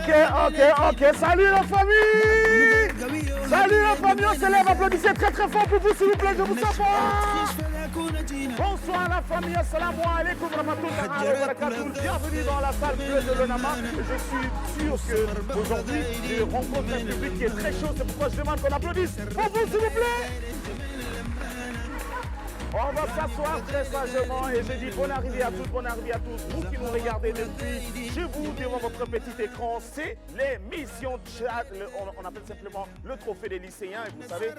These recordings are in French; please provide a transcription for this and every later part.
Ok. Salut la famille. Salut la famille, on s'élève, applaudissez très fort pour vous s'il vous plaît, je vous sens fort. Bonsoir la famille, assalamu alaikum rahmatullahi wa barakatuh. Bienvenue dans la salle bleue de l'ONAMA. Je suis sûr qu'aujourd'hui, je rencontre un public qui est très chaud, c'est pourquoi je demande qu'on applaudisse pour vous s'il vous plaît. On va s'asseoir très sagement et je dis bonne arrivée à toutes, bonne arrivée à tous. Vous qui nous regardez depuis chez vous, devant votre petit écran, c'est l'émission Chat, on appelle simplement le trophée des lycéens. Et vous savez,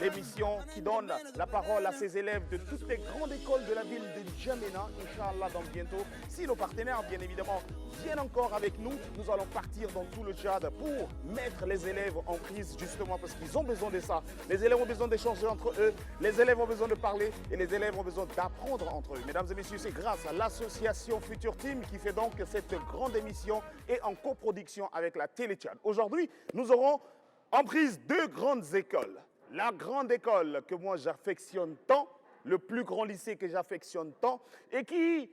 l'émission qui donne la parole à ses élèves de toutes les grandes écoles de la ville de N'Djamena, Inch'Allah, dans bientôt. Si nos partenaires, bien évidemment, viennent encore avec nous, nous allons partir dans tout le Tchad pour mettre les élèves en prise, justement parce qu'ils ont besoin de ça. Les élèves ont besoin d'échanger entre eux, les élèves ont besoin de parler et les élèves ont besoin d'apprendre entre eux. Mesdames et messieurs, c'est grâce à l'association Future Team qui fait donc cette grande émission et en coproduction avec la Télé Tchad. Aujourd'hui, nous aurons en prise deux grandes écoles. La grande école que moi j'affectionne tant, le plus grand lycée que j'affectionne tant et qui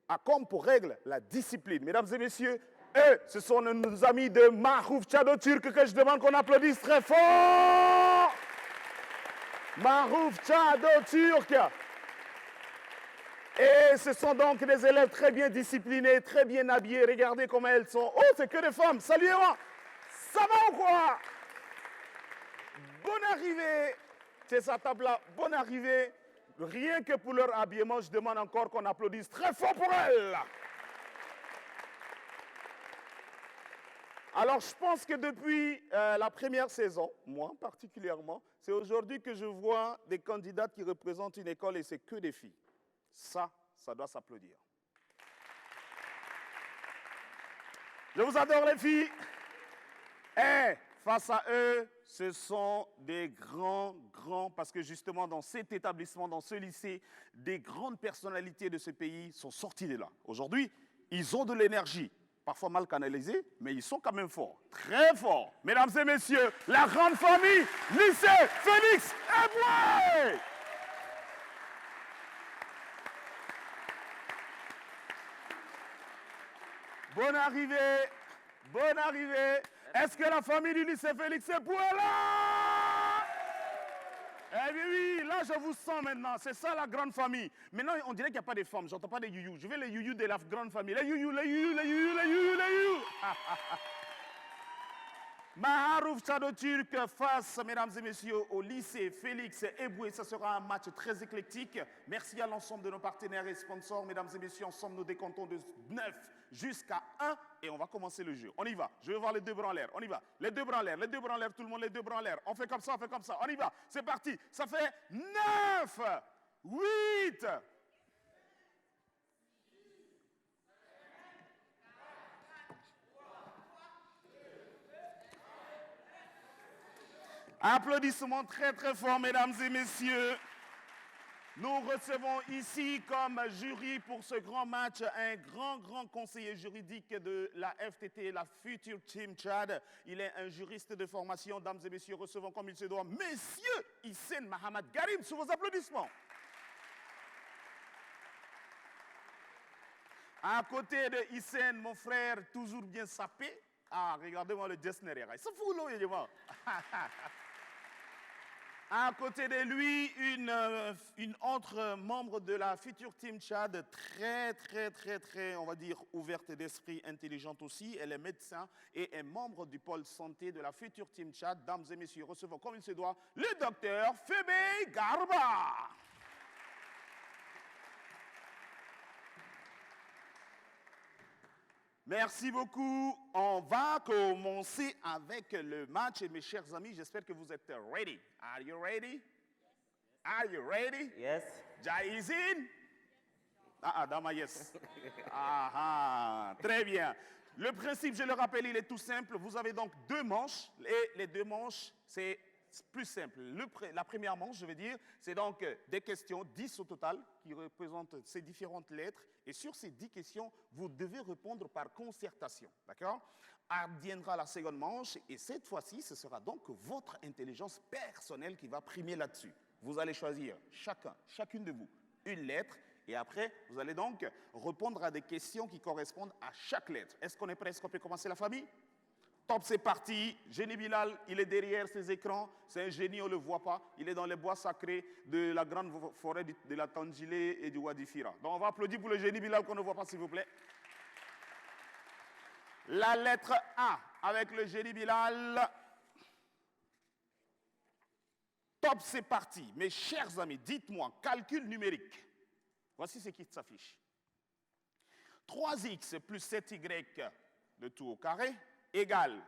a comme pour règle la discipline. Mesdames et messieurs, eux, ce sont nos amis de Marouf Tchado Turc que je demande qu'on applaudisse très fort. Marouf Tchado Turc. Et ce sont donc des élèves très bien disciplinés, très bien habillés. Regardez comment elles sont. Oh, c'est que des femmes. Saluez-moi. Ça va ou quoi? Bonne arrivée. C'est sa table là. Bonne arrivée. Rien que pour leur habillement, je demande encore qu'on applaudisse très fort pour elles. Alors, je pense que depuis la première saison, moi particulièrement, c'est aujourd'hui que je vois des candidates qui représentent une école et c'est que des filles. Ça doit s'applaudir. Je vous adore les filles. Et face à eux, ce sont des grands, parce que justement dans cet établissement, dans ce lycée, des grandes personnalités de ce pays sont sorties de là. Aujourd'hui, ils ont de l'énergie, parfois mal canalisée, mais ils sont quand même forts, très forts. Mesdames et messieurs, la grande famille, lycée Félix Eboué. Bonne arrivée, bonne arrivée. Est-ce que la famille du lycée Félix Eboué est là? Eh bien oui, là je vous sens maintenant, c'est ça la grande famille. Maintenant on dirait qu'il n'y a pas de femmes, j'entends pas des youyou. Je veux les youyou de la grande famille. Les youyou, les youyou, les youyou, les youyou, les youyou. Marouf Tchado Turc face, mesdames et messieurs, au lycée Félix Eboué. Ce sera un match très éclectique. Merci à l'ensemble de nos partenaires et sponsors. Mesdames et messieurs, ensemble nous décomptons de 9 jusqu'à 1 et on va commencer le jeu. On y va. Je veux voir les deux bras en l'air. On y va. Les deux bras en l'air, tout le monde les deux bras en l'air. On fait comme ça, On y va. C'est parti. Ça fait 9, 8. Applaudissements très forts, mesdames et messieurs. Nous recevons ici comme jury pour ce grand match un grand conseiller juridique de la FTT, la Future Team Tchad. Il est un juriste de formation. Dames et messieurs, recevons comme il se doit Monsieur Hissène Mahamad Garim sous vos applaudissements. À côté de Hissène, mon frère, toujours bien sapé. Ah, regardez-moi le Dessner. Il s'en fout, là, évidemment. À côté de lui, une autre membre de la Future Team Tchad, très, on va dire, ouverte d'esprit, intelligente aussi. Elle est médecin et est membre du pôle santé de la Future Team Tchad. Dames et messieurs, recevons comme il se doit le docteur Fébé Garba. Merci beaucoup. On va commencer avec le match. Et mes chers amis, j'espère que vous êtes ready. Are you ready? Are you ready? Yes. Jaizin? Dama, yes. Très bien. Le principe, je le rappelle, il est tout simple. Vous avez donc deux manches. Et les deux manches, c'est plus simple. La première manche, je veux dire, c'est donc des questions, 10 au total, qui représentent ces différentes lettres. Et sur ces 10 questions, vous devez répondre par concertation. D'accord? Adviendra la seconde manche. Et cette fois-ci, ce sera donc votre intelligence personnelle qui va primer là-dessus. Vous allez choisir chacune de vous, une lettre. Et après, vous allez donc répondre à des questions qui correspondent à chaque lettre. Est-ce qu'on est prêt? Est-ce qu'on peut commencer la famille? Top, c'est parti. Génie Bilal, il est derrière ses écrans. C'est un génie, on ne le voit pas. Il est dans les bois sacrés de la grande forêt de la Tandjilé et du Wadi Fira. Donc, on va applaudir pour le génie Bilal qu'on ne voit pas, s'il vous plaît. La lettre A avec le génie Bilal. Top, c'est parti. Mes chers amis, dites-moi, calcul numérique. Voici ce qui s'affiche. 3x plus 7y, le tout au carré, égale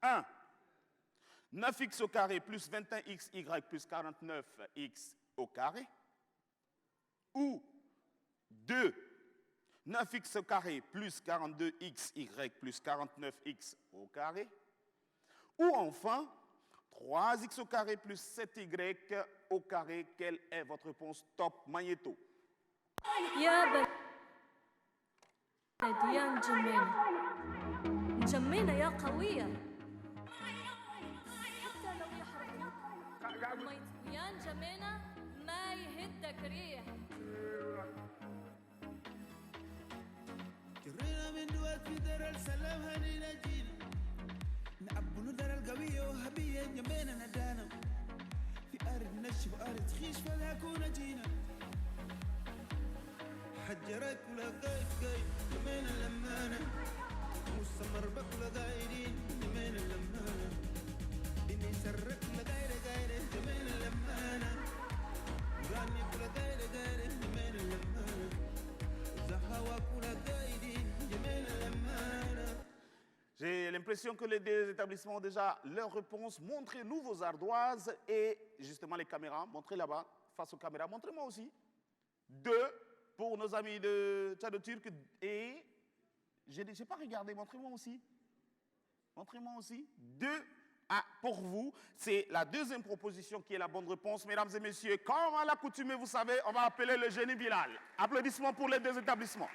1. 9x au carré plus 21xy plus 49x au carré. Ou 2. 9x au carré plus 42xy plus 49x au carré. Ou enfin, 3x au carré plus 7y au carré. Quelle est votre réponse top magnéto? يا مجمينة مجمينة يا قوية حتى لو يحرقوك يا مجمينة ما يهدك ريح كرينا من دوات في دار السلام هنينا جينا نعبنو دار القوية وهبية جمينا ندانا في أرض نشف وأرض خيش فلا كونا جينا حجرك ولا قايد قايد جمينا لمانا مستمر بك ولا قايدين جمينا لمانا إني سرك ولا قايد قايد جمينا لمانا راني ولا قايد قايد جمينا لمانا زهواك ولا قايدين جمينا لمانا. J'ai l'impression que les deux établissements ont déjà leur réponse. Montrez-nous vos ardoises et justement les caméras. Montrez là-bas, face aux caméras. Montrez-moi aussi. 2 pour nos amis de Tchad Turc. Et je n'ai pas regardé. Montrez-moi aussi. Montrez-moi aussi. 2 pour vous. C'est la deuxième proposition qui est la bonne réponse. Mesdames et messieurs, comme à l'accoutumée, vous savez, on va appeler le génie Bilal. Applaudissements pour les deux établissements.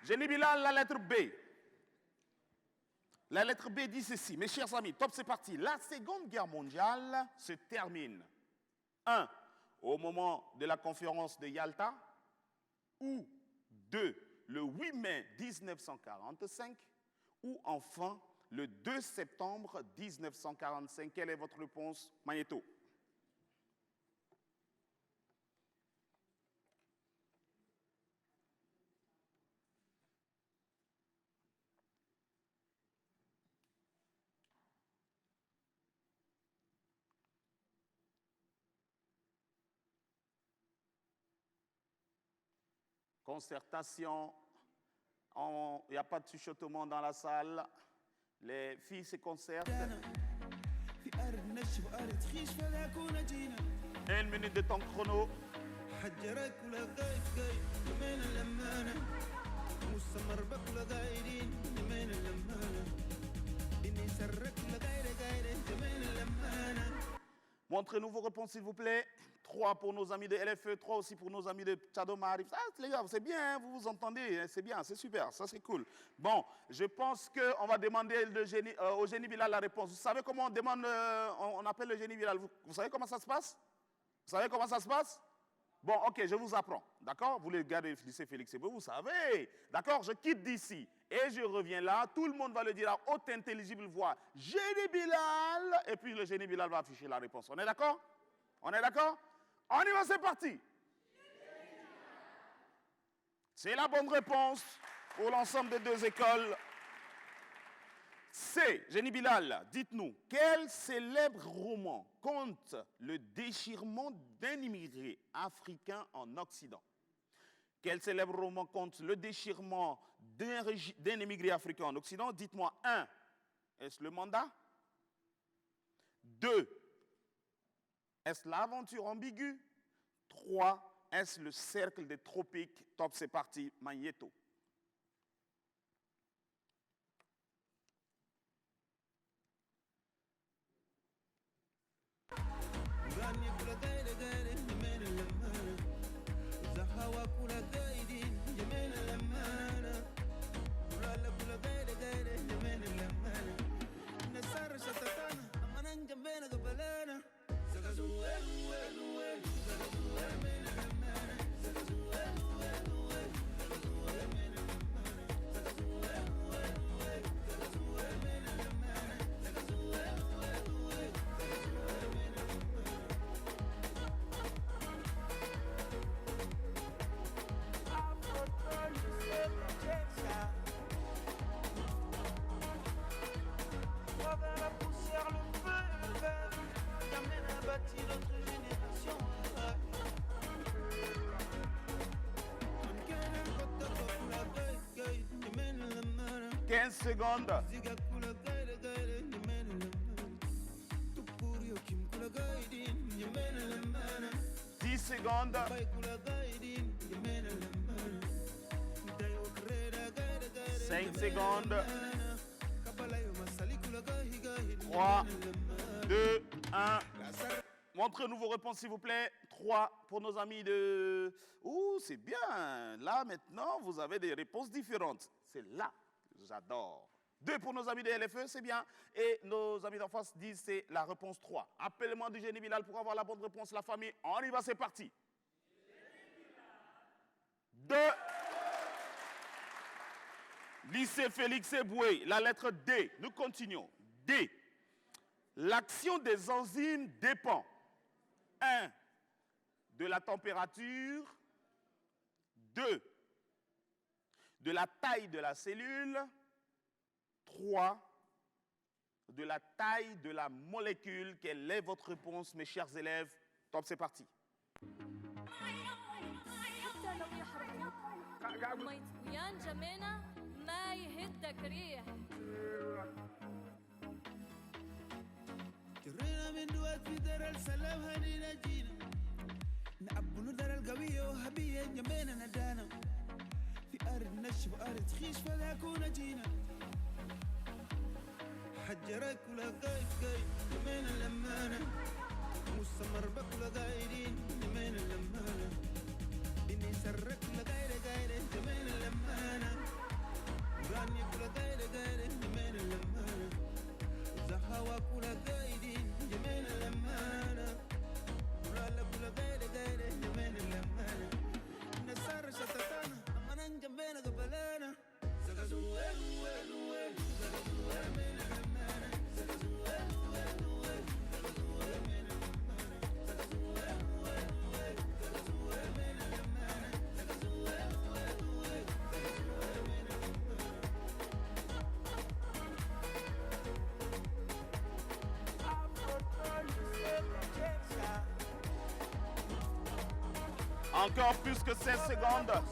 Génie Bilal, la lettre B. La lettre B dit ceci. Mes chers amis, top, c'est parti. La Seconde Guerre mondiale se termine. 1. Au moment de la conférence de Yalta. Ou 2. Le 8 mai 1945. Ou enfin, le 2 septembre 1945. Quelle est votre réponse, Magnéto? Concertation, il n'y a pas de chuchotement dans la salle. Les filles se concertent. 1 minute de temps chrono. Montrez-nous vos réponses, s'il vous plaît. 3 pour nos amis de LFE, 3 aussi pour nos amis de Tchado Marif. Ah, les gars, c'est bien, hein, vous vous entendez, hein, c'est bien, c'est super, ça c'est cool. Bon, je pense qu'on va demander au génie Bilal la réponse. Vous savez comment on demande, on appelle le génie Bilal? Vous savez comment ça se passe? Vous savez comment ça se passe? Bon, ok, je vous apprends, d'accord? Vous les gars de lycée Félix Eboué, vous savez. D'accord, je quitte d'ici et je reviens là. Tout le monde va le dire à haute intelligible voix. Génie Bilal. Et puis le génie Bilal va afficher la réponse. On est d'accord? On est d'accord? On y va, c'est parti. C'est la bonne réponse pour l'ensemble des deux écoles. C. Génie Bilal, dites-nous, quel célèbre roman conte le déchirement d'un immigré africain en Occident? Quel célèbre roman conte le déchirement d'un immigré africain en Occident? Dites-moi. 1. Est-ce le mandat? 2. Est-ce l'aventure ambiguë? 3. Est-ce le cercle des tropiques? Top, c'est parti. Magnéto. 15 secondes. Ziga kula gaire gaire nyemene lamana. Tupurio kim kula gaidin nyemene lamana. 10 secondes. Bai kula gaidin nyemene lamana. Dayo kreda gaire gaire 5 secondes. Kabalayo masali kula gahi gahi 3, 2, 1. Montrez-nous vos réponses, s'il vous plaît. 3 pour nos amis de... Ouh, c'est bien. Là, maintenant, vous avez des réponses différentes. C'est là que j'adore. 2 pour nos amis de LFE, c'est bien. Et nos amis d'en face disent c'est la réponse 3. Appellement du génie Bilal pour avoir la bonne réponse, la famille. On y va, c'est parti. 2. Lycée Félix Eboué, la lettre D. Nous continuons. D. L'action des enzymes dépend 1. De la température. 2. De la taille de la cellule. 3. De la taille de la molécule. Quelle est votre réponse, mes chers élèves? Top, c'est parti. حتى لو يحرقوك ميت ويان جمينا ما يهدك ريح. جرينا من دوات في دار السلام هنينا جينا نعبو ندار القوية وهبية جنبينا ندانا في أرض نشف وأرض خيش فذاكونا جينا حجرك ولا قايد قايد جنبينا لمانا مستمر بك ولا قايدين جنبينا لمانا إني سرك ولا قايد قايد جنبينا لمانا وراني ولا قايد قايد جنبينا لمانا زهوا ولا قايدين جنبينا لمانا ولا ولا قايد قايد جنبينا لمانا نسار شتتانا أما نجنبينا قبلانا زغزوه وين زغزوه من لمانا زغزوه وين زغزوه من لمانا زغزوه وين زغزوه من لمانا زغزوه وين زغزوه من Encore plus que 16 secondes.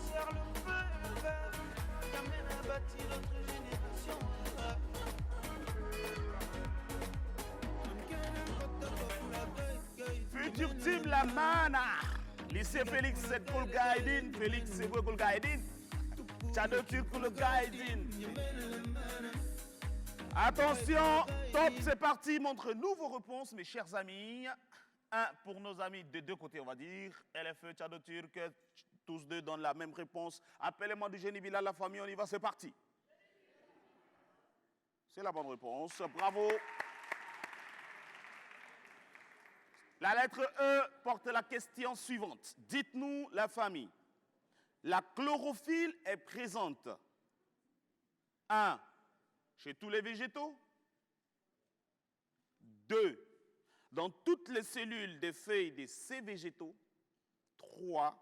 Futur team La Mana. Lycée Félix Koul Gaidin. Félix Koul Gaidin. Tchado Koul Gaidin. Attention, top, c'est parti. Montre-nous vos réponses, mes chers amis. 1 pour nos amis de deux côtés, on va dire. LFE, Tchado Turc, tous deux donnent la même réponse. Appelez-moi du génie Bilal, la famille, on y va, c'est parti. C'est la bonne réponse, bravo. La lettre E porte la question suivante. Dites-nous, la famille, la chlorophylle est présente 1. Chez tous les végétaux. 2. Dans toutes les cellules des feuilles de ces végétaux. 3.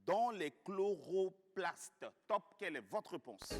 Dans les chloroplastes. Top, quelle est votre réponse?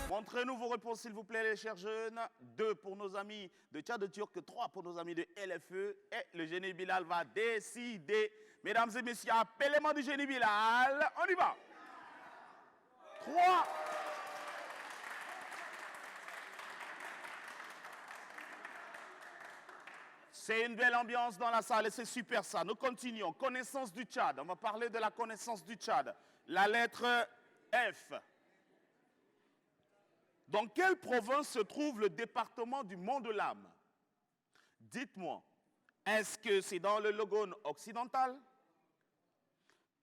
Montrez-nous vos réponses, s'il vous plaît, les chers jeunes. 2 pour nos amis de Tchad Turc, 3 pour nos amis de LFE. Et le génie Bilal va décider. Mesdames et messieurs, appelez-moi du génie Bilal. On y va. 3. C'est une belle ambiance dans la salle et c'est super ça. Nous continuons. Connaissance du Tchad. On va parler de la connaissance du Tchad. La lettre F. Dans quelle province se trouve le département du Mont de l'Âme? Dites-moi. Est-ce que c'est dans le Logone occidental?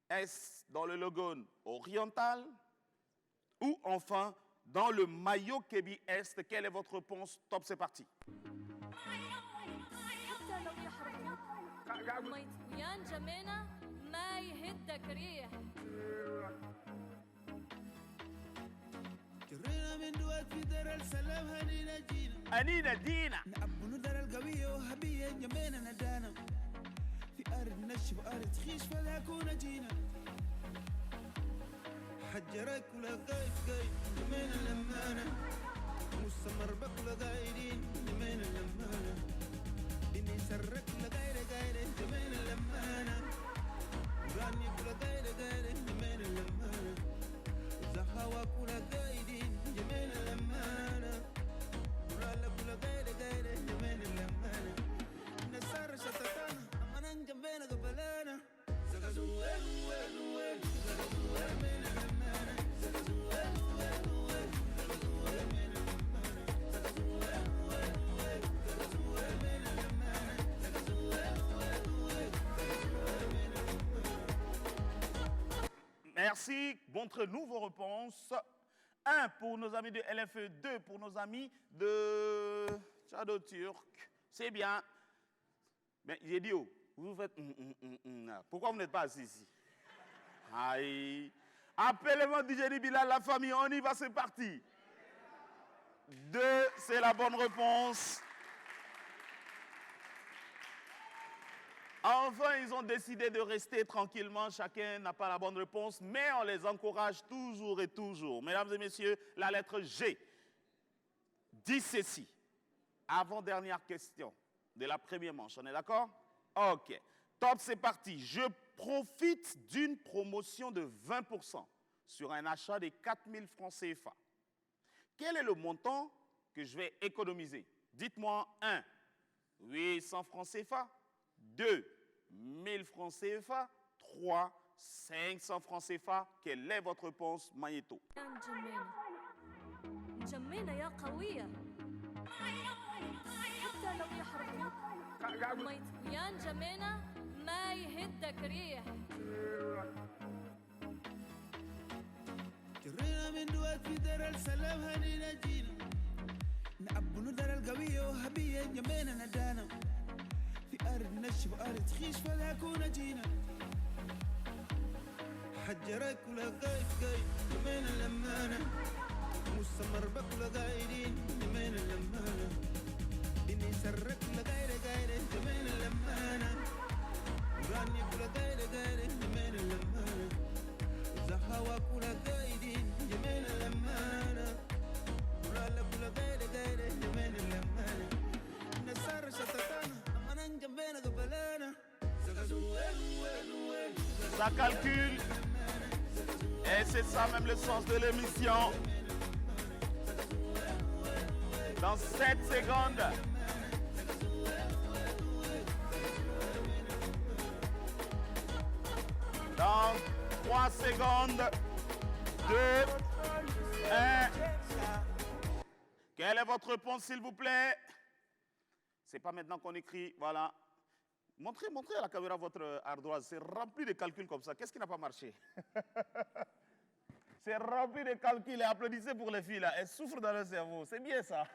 Est-ce dans le Logone oriental? Ou enfin, dans le Mayo Kebi Est? Quelle est votre réponse? Top, c'est parti. حتى لو يحرقوك ميت ويان جمينا ما يهدك ريح. جرينا من دوات في دار السلام هنينا جينا Anina Dina. نعبنو دار القوية وهبية جمينا ندانا في أرض نشب أرض خيش فالهكونا جينا حجرك ولا قايد قايد جمينا لمانا مستمر بك ولا قايدين جمينا لمانا إني سرك ولا قايدة قايدة جمينا لمانا وراني ولا قايدة قايدة جمينا لمانا زهواك ولا قايدين جمينا لمانا ورالك ولا قايدة قايدة جمينا لمانا نسار شتتانا أما ننجمبينا قبلانا سكزو وين وين وين سكزو وين من لمانا سكزو وين وين وين سكزو وين من لمانا سكزو وين وين وين سكزو وين من لمانا سكزو وين وين وين سكزو وين من لمانا. Merci. Montrez-nous vos réponses. 1 pour nos amis de LFE, 2 pour nos amis de Tchado Turc. C'est bien. Mais j'ai dit, oh, vous faites... Pourquoi vous n'êtes pas assis ici? Aïe. Appelez-moi DJ Bilal, la famille, on y va, c'est parti. 2, c'est la bonne réponse. Enfin, ils ont décidé de rester tranquillement. Chacun n'a pas la bonne réponse, mais on les encourage toujours et toujours. Mesdames et messieurs, la lettre G dit ceci. Avant-dernière question de la première manche. On est d'accord? OK. Top, c'est parti. Je profite d'une promotion de 20% sur un achat de 4 000 francs CFA. Quel est le montant que je vais économiser? Dites-moi 1, 800 francs CFA. 2, 1000 francs CFA. 3, 500 francs CFA. Quelle est votre réponse, Magneto? ويان جمينا جمينا يا قوية. حتى لو يحرقوك ميت ويان جمينا ما يهدك ريح. جرينا من دوات في دار السلام هنينا جينا نعبنو دار القوية وهبية جمينا ندانا في أرض نشب أرض خيش فالهكونا جينا حجرك ولا قايد قايد جمينا لمانا مستمر بك ولا قايدين جمينا لمانا إني سرك ولا قايدة قايدة جمينا لمانا وراني ولا قايدة قايدة جمينا لمانا زهواك ولا قايدين جمينا لمانا ورالك ولا قايدة قايدة جمينا لمانا نسار شتتانا أما ننجمبينا قبلانا سكزو وين وين وين Ça calcule. Et c'est ça même le sens de l'émission. Dans 7 secondes. Dans 3 secondes. 2, 1. Quelle est votre réponse, s'il vous plaît? C'est pas maintenant qu'on écrit, voilà. Montrez à la caméra votre ardoise. C'est rempli de calculs comme ça. Qu'est-ce qui n'a pas marché? C'est rempli de calculs. Et applaudissez pour les filles là. Elles souffrent dans leur cerveau. C'est bien ça.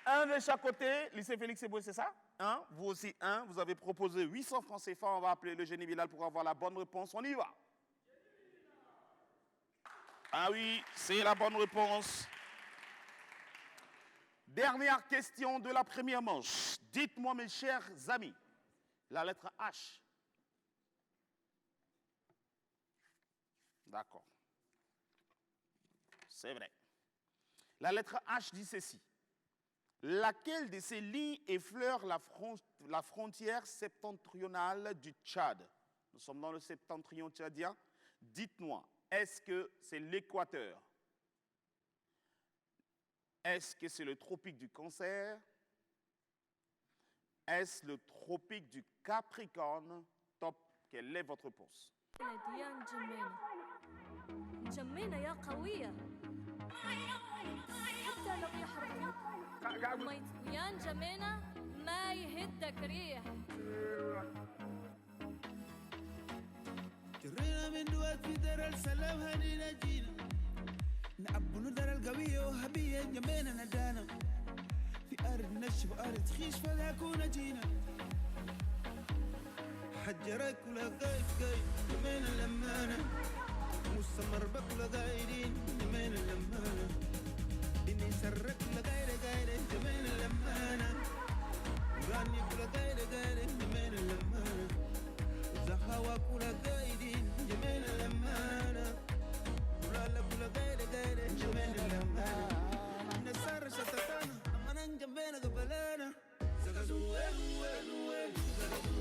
Un de chaque côté. Lycée Félix Eboué, c'est ça? Un. Vous aussi un. Vous avez proposé 800 francs CFA. On va appeler le génie Bilal pour avoir la bonne réponse. On y va. Ah oui, c'est la bonne réponse. Dernière question de la première manche. Dites-moi, mes chers amis, la lettre H. D'accord. C'est vrai. La lettre H dit ceci. Laquelle de ces lignes effleure la frontière septentrionale du Tchad? Nous sommes dans le septentrion tchadien. Dites-moi, est-ce que c'est l'équateur? Est-ce que c'est le tropique du Cancer? Est-ce le tropique du Capricorne? Top. Quelle est votre réponse? ديان جمينا جمينا يا قوية. حتى لو يحرقوك ميت ويان جمينا ما يهدك ريح. جرينا من دوات في دار السلام هدينا جينا نعبو دار القوية وهبية جنبينا ندانا في أرض نشف وأرض خيش فذاكونا جينا حجرك ولا قايد قايد جمينا لمانا مستمر بك ولا قايدين جمينا لمانا إني سرك ولا قايد قايد جمينا لمانا وراني ولا قايد قايد جمينا لمانا زهواك ولا قايدين جمينا لمانا ورالك ولا قايد قايد جمينا لمانا نسار شتتانا أما ننجمبينا قبلانا زغزوه زغزوه زغزوه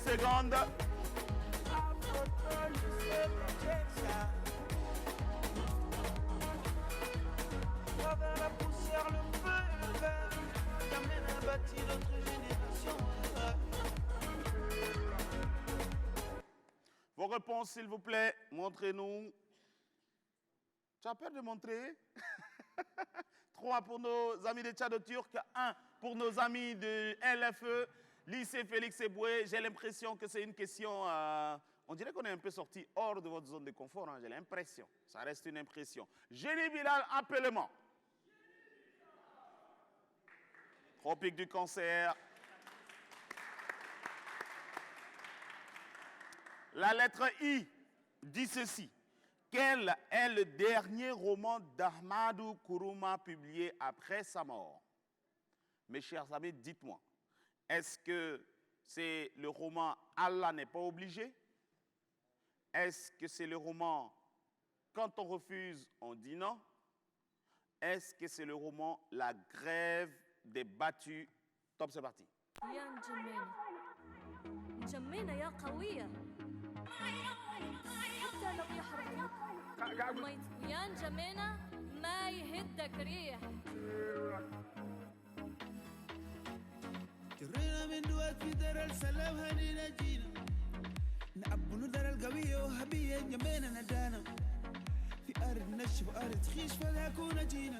secondes. La poussière, le feu et le verre qui amène à bâtir notre génération. Vos réponses, s'il vous plaît, montrez-nous. Tu as peur de montrer? 3 pour nos amis de Tchad Turc, 1 pour nos amis de LFE. Lycée Félix Eboué, j'ai l'impression que c'est une question, on dirait qu'on est un peu sorti hors de votre zone de confort, hein, j'ai l'impression, ça reste une impression. Génie Bilal, appelle-moi. Tropique du cancer. La lettre I dit ceci. Quel est le dernier roman d'Ahmadou Kourouma publié après sa mort? Mes chers amis, dites-moi. Est-ce que c'est le roman « Allah n'est pas obligé » Est-ce que c'est le roman « Quand on refuse, on dit non » Est-ce que c'est le roman « La grève des battus » Top, c'est parti. يا مجمينة يا قوية حتى لو يحرقوك يا مجمينة ما يهدك ريح. جرينا من دوات في دار السلام هدينا جينا نعبو دار القوية وهبية جنبينا ندانا في أرض نشف وأرض خيش فذاكونا جينا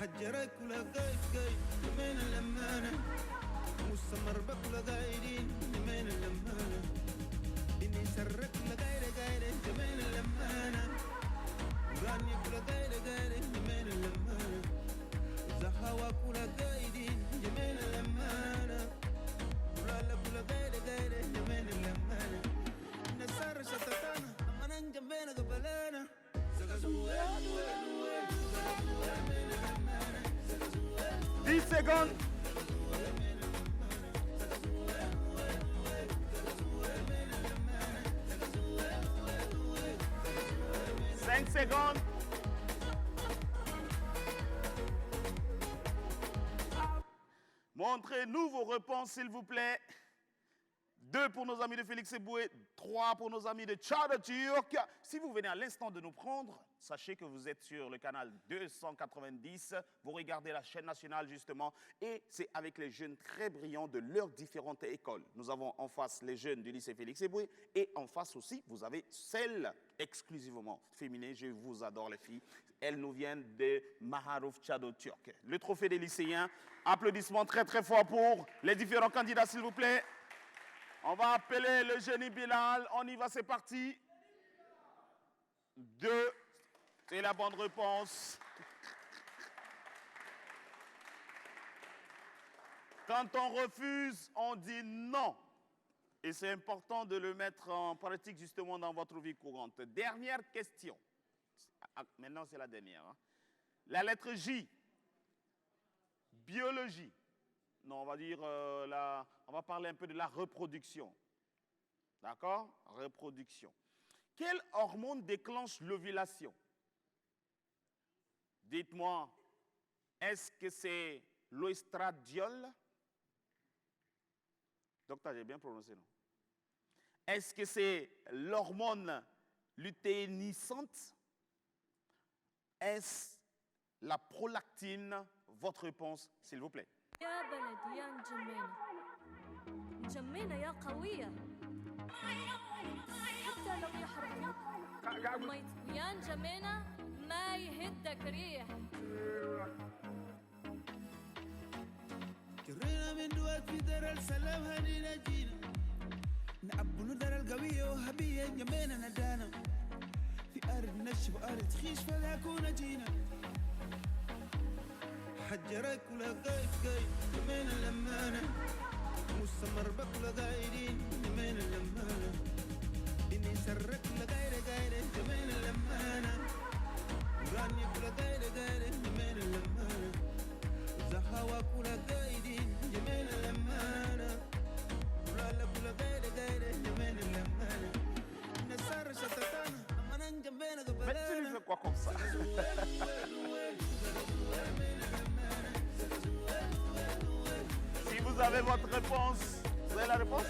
حجرك ولا قايد قايد جنبينا لمانا مستمر بك ولا قايدين جنبينا لمانا إني سرك ولا قايد قايد جنبينا لمانا وراني ولا قايد قايد جنبينا لمانا زهواك ولا قايدين جميل لمانا ورالك ولا قايد قايد جميل لمانا نسار شتتانا أما ننجمبينا قبلانا زغزوه 10 secondes. Cinq secondes. Montrez-nous vos réponses, s'il vous plaît. 2 pour nos amis de Félix Eboué, 3 pour nos amis de Tchad Turc. Si vous venez à l'instant de nous prendre, sachez que vous êtes sur le canal 290. Vous regardez la chaîne nationale, justement. Et c'est avec les jeunes très brillants de leurs différentes écoles. Nous avons en face les jeunes du lycée Félix Eboué. Et en face aussi, vous avez celles exclusivement féminines. Je vous adore, les filles. Elles nous viennent de Maharouf Tchad Turc. Le trophée des lycéens. Applaudissements très très forts pour les différents candidats, s'il vous plaît. On va appeler le génie Bilal. On y va, c'est parti. 2, c'est la bonne réponse. Quand on refuse, on dit non. Et c'est important de le mettre en pratique justement dans votre vie courante. Dernière question. Maintenant, c'est la dernière. Hein. La lettre J. Biologie. Non, on va dire, on va parler un peu de la reproduction. D'accord? Reproduction. Quelle hormone déclenche l'ovulation? Dites-moi, est-ce que c'est l'oestradiol? Docteur, j'ai bien prononcé, non? Est-ce que c'est l'hormone lutéinisante? Est-ce la prolactine. Votre réponse, s'il vous plaît. يا بلد يا مجمينة مجمينة يا قوية حتى لو يحرقوك ميت يا مجمينة ما يهدك ريح جرينا من دوات في دار السلام هدينا جينا نعبوا دار القوية وهبية جمينا ندانا في أرض نشف وأرض خيش فذاكونا جينا حجرك ولا قايد قايد جمينا لمانا مستمر بك ولا قايدين جمينا لمانا إني سرك ولا قايد قايد جمينا لمانا ورانيك ولا قايد قايد جمينا لمانا زهواك ولا قايدين جمينا لمانا ورالك ولا قايد قايد جمينا لمانا نسار شتتانا أما ننجمينا Mais tu lui fais quoi comme ça? Si vous avez votre réponse, vous avez la réponse?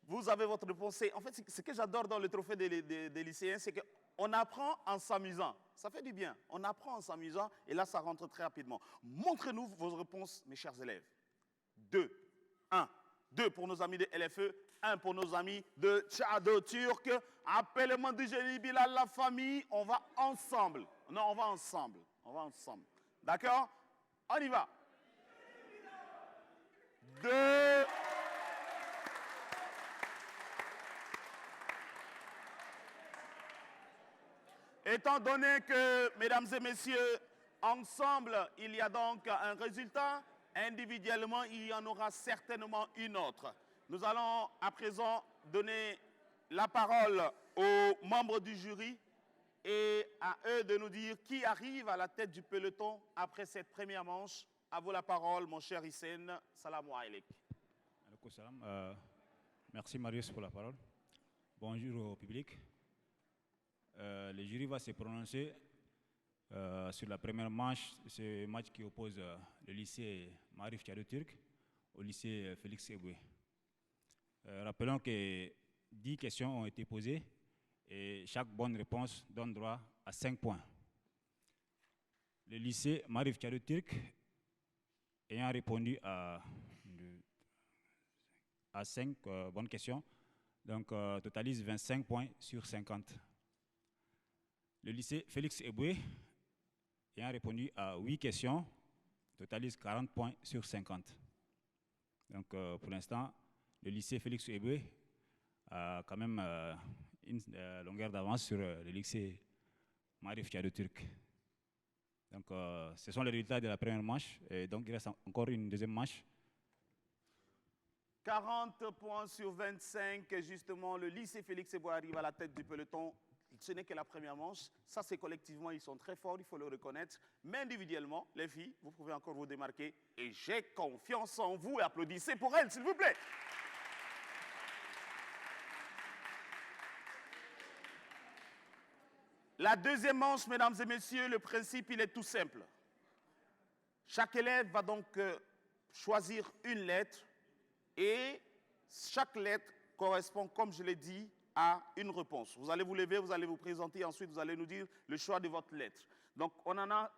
Vous avez votre réponse. En fait, ce que j'adore dans le trophée des lycéens, c'est qu'on apprend en s'amusant. Ça fait du bien. On apprend en s'amusant et là, ça rentre très rapidement. Montrez-nous vos réponses, mes chers élèves. 2, 1, 2 pour nos amis de LFE, 1 pour nos amis de Tchado Turc. Appelle-moi du génie Bilal, la famille. On va ensemble. Non, on va ensemble. On va ensemble. D'accord? On y va. 2. Étant donné que, mesdames et messieurs, ensemble, il y a donc un résultat, individuellement, il y en aura certainement une autre. Nous allons à présent donner la parole aux membres du jury et à eux de nous dire qui arrive à la tête du peloton après cette première manche. À vous la parole, mon cher Hissène. Salam alaikum. Alaikum salam. Merci Marius pour la parole. Bonjour au public. Le jury va se prononcer sur la première manche, ce match qui oppose le lycée Marif Tchado Turc au lycée Félix Eboué. Rappelons que 10 questions ont été posées et chaque bonne réponse donne droit à 5 points. Le lycée Marif Tchado Turc, ayant répondu à 5 bonnes questions, donc totalise 25 points sur 50. Le lycée Félix Eboué, ayant répondu à 8 questions, totalise 40 points sur 50. Donc pour l'instant, le lycée Félix Eboué a quand même une longueur d'avance sur le lycée Marif Tchado Turc. Donc ce sont les résultats de la première manche, et donc il reste encore une deuxième manche. 40 points sur 25, justement, le lycée Félix Eboué arrive à la tête du peloton. Ce n'est que la première manche. Ça, c'est collectivement, ils sont très forts, il faut le reconnaître. Mais individuellement, les filles, vous pouvez encore vous démarquer. Et j'ai confiance en vous et applaudissez pour elles, s'il vous plaît. La deuxième manche, mesdames et messieurs, le principe, il est tout simple. Chaque élève va donc choisir une lettre et chaque lettre correspond, comme je l'ai dit, à une réponse. Vous allez vous lever, vous allez vous présenter, ensuite vous allez nous dire le choix de votre lettre. Donc on en a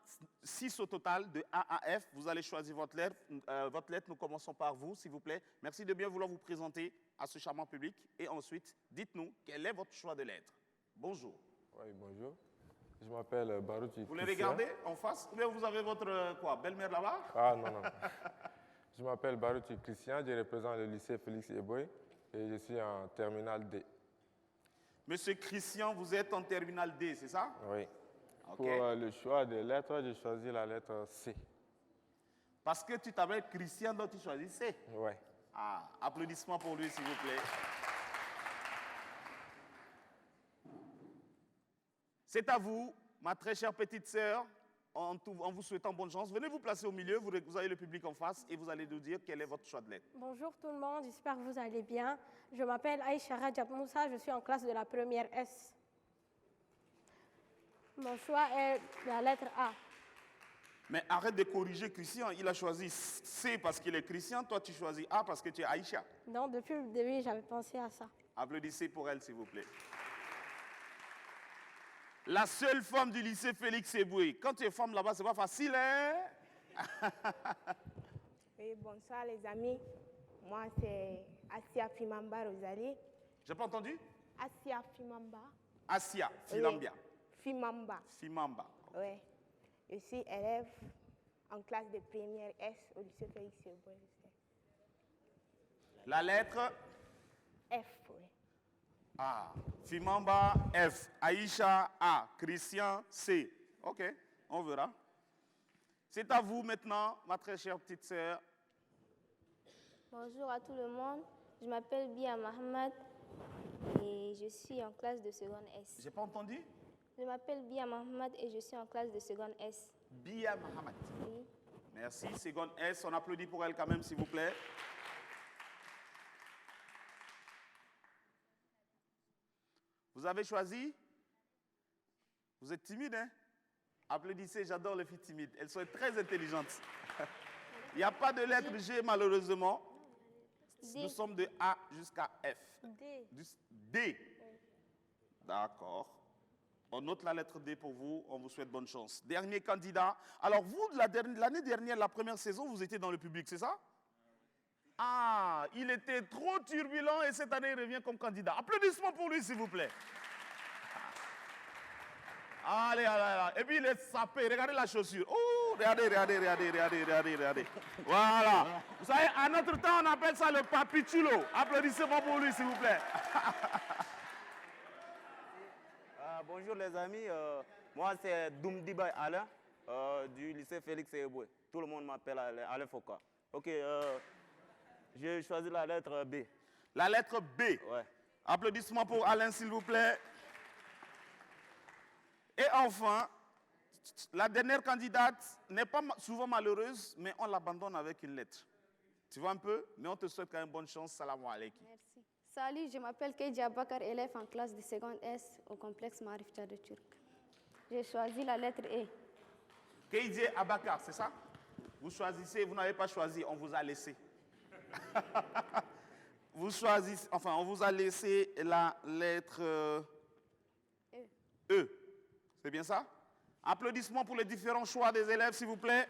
6 au total, de A à F. Vous allez choisir votre lettre. Nous commençons par vous, s'il vous plaît. Merci de bien vouloir vous présenter à ce charmant public. Et ensuite, dites-nous quel est votre choix de lettre. Bonjour. Oui, bonjour. Je m'appelle Barouti. Vous les regardez en face? Ou bien vous avez votre belle-mère là-bas? Ah non, non. Je m'appelle Barouti Christian, je représente le lycée Félix Eboué et je suis en terminale D. Monsieur Christian, vous êtes en terminale D, c'est ça? Oui. Okay. Pour le choix des lettres, j'ai choisi la lettre C. Parce que tu t'appelles Christian, donc tu choisis C? Oui. Ah, applaudissements pour lui, s'il vous plaît. C'est à vous, ma très chère petite sœur, en vous souhaitant bonne chance. Venez vous placer au milieu, vous avez le public en face et vous allez nous dire quel est votre choix de lettre. Bonjour tout le monde, j'espère que vous allez bien. Je m'appelle Aïcha Rajab Moussa, je suis en classe de la première S. Mon choix est la lettre A. Mais arrête de corriger Christian, il a choisi C parce qu'il est Christian, toi tu choisis A parce que tu es Aïcha. Non, depuis le début, j'avais pensé à ça. Applaudissez pour elle, s'il vous plaît. La seule femme du lycée Félix Eboué. Quand tu es femme là-bas, c'est pas facile, hein? Oui, bonsoir les amis. Moi, c'est Asia Fimamba Rosalie. J'ai pas entendu? Asia Fimamba. Asia, Filambia. Oui, Fimamba. Fimamba. Oui. Je suis élève en classe de première S au lycée Félix Eboué. La lettre F, oui. A. Fimamba F. Aïcha A. Christian C. Ok, on verra. C'est à vous maintenant, ma très chère petite sœur. Bonjour à tout le monde, je m'appelle Bia Mohamed et je suis en classe de seconde S. J'ai pas entendu? Je m'appelle Bia Mohamed et je suis en classe de seconde S. Bia Mohamed. Oui. Merci. Seconde S, on applaudit pour elle quand même, s'il vous plaît. Vous avez choisi? Vous êtes timide, hein? Applaudissez, j'adore les filles timides. Elles sont très intelligentes. Il n'y a pas de lettre G, malheureusement. D. Nous sommes de A jusqu'à F. D. D. D'accord. On note la lettre D pour vous. On vous souhaite bonne chance. Dernier candidat. Alors, vous, l'année dernière, la première saison, vous étiez dans le public, c'est ça? Ah, il était trop turbulent et cette année, il revient comme candidat. Applaudissements pour lui, s'il vous plaît. Allez, allez, allez. Et puis, il est sapé. Regardez la chaussure. Oh, regardez, regardez, regardez, regardez, regardez, regardez. Voilà. Vous savez, à notre temps, on appelle ça le papichulo. Applaudissez-moi pour lui, s'il vous plaît. Bonjour les amis, moi c'est Doumdiba Alain du lycée Félix Eboué. Tout le monde m'appelle Alain Foka. Ok, j'ai choisi la lettre B. La lettre B. Ouais. Applaudissements pour Alain, s'il vous plaît. Et enfin, la dernière candidate n'est pas souvent malheureuse, mais on l'abandonne avec une lettre. Tu vois un peu? Mais on te souhaite quand même bonne chance. Salam alaikum. Merci. Salut, je m'appelle Keidji Abakar, élève en classe de seconde S au complexe Marif de Turc. J'ai choisi la lettre E. Keidji Abakar, c'est ça? Vous choisissez, vous n'avez pas choisi, on vous a laissé. Vous choisissez, enfin, on vous a laissé la lettre E. C'est bien ça? Applaudissements pour les différents choix des élèves, s'il vous plaît.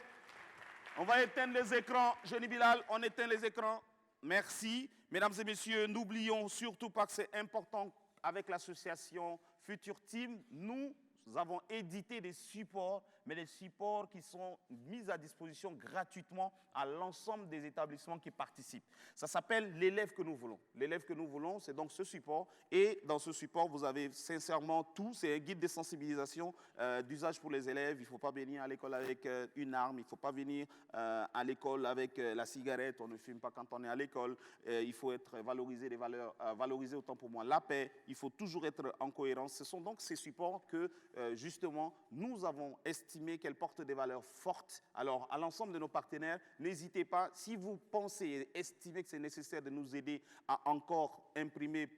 On va éteindre les écrans. Jenny Bilal, on éteint les écrans. Merci. Mesdames et messieurs, n'oublions surtout pas que c'est important avec l'association Futur Team. Nous avons édité des supports, mais des supports qui sont mis à disposition gratuitement à l'ensemble des établissements qui participent. Ça s'appelle l'élève que nous voulons. L'élève que nous voulons, c'est donc ce support. Et dans ce support, vous avez sincèrement tout. C'est un guide de sensibilisation d'usage pour les élèves. Il ne faut pas venir à l'école avec une arme. Il ne faut pas venir à l'école avec la cigarette. On ne fume pas quand on est à l'école. Il faut être valorisé des valeurs, valoriser autant pour moi la paix. Il faut toujours être en cohérence. Ce sont donc ces supports que justement, nous avons estimé qu'elles portent des valeurs fortes. Alors, à l'ensemble de nos partenaires, n'hésitez pas, si vous pensez et estimez que c'est nécessaire de nous aider à encore imprimer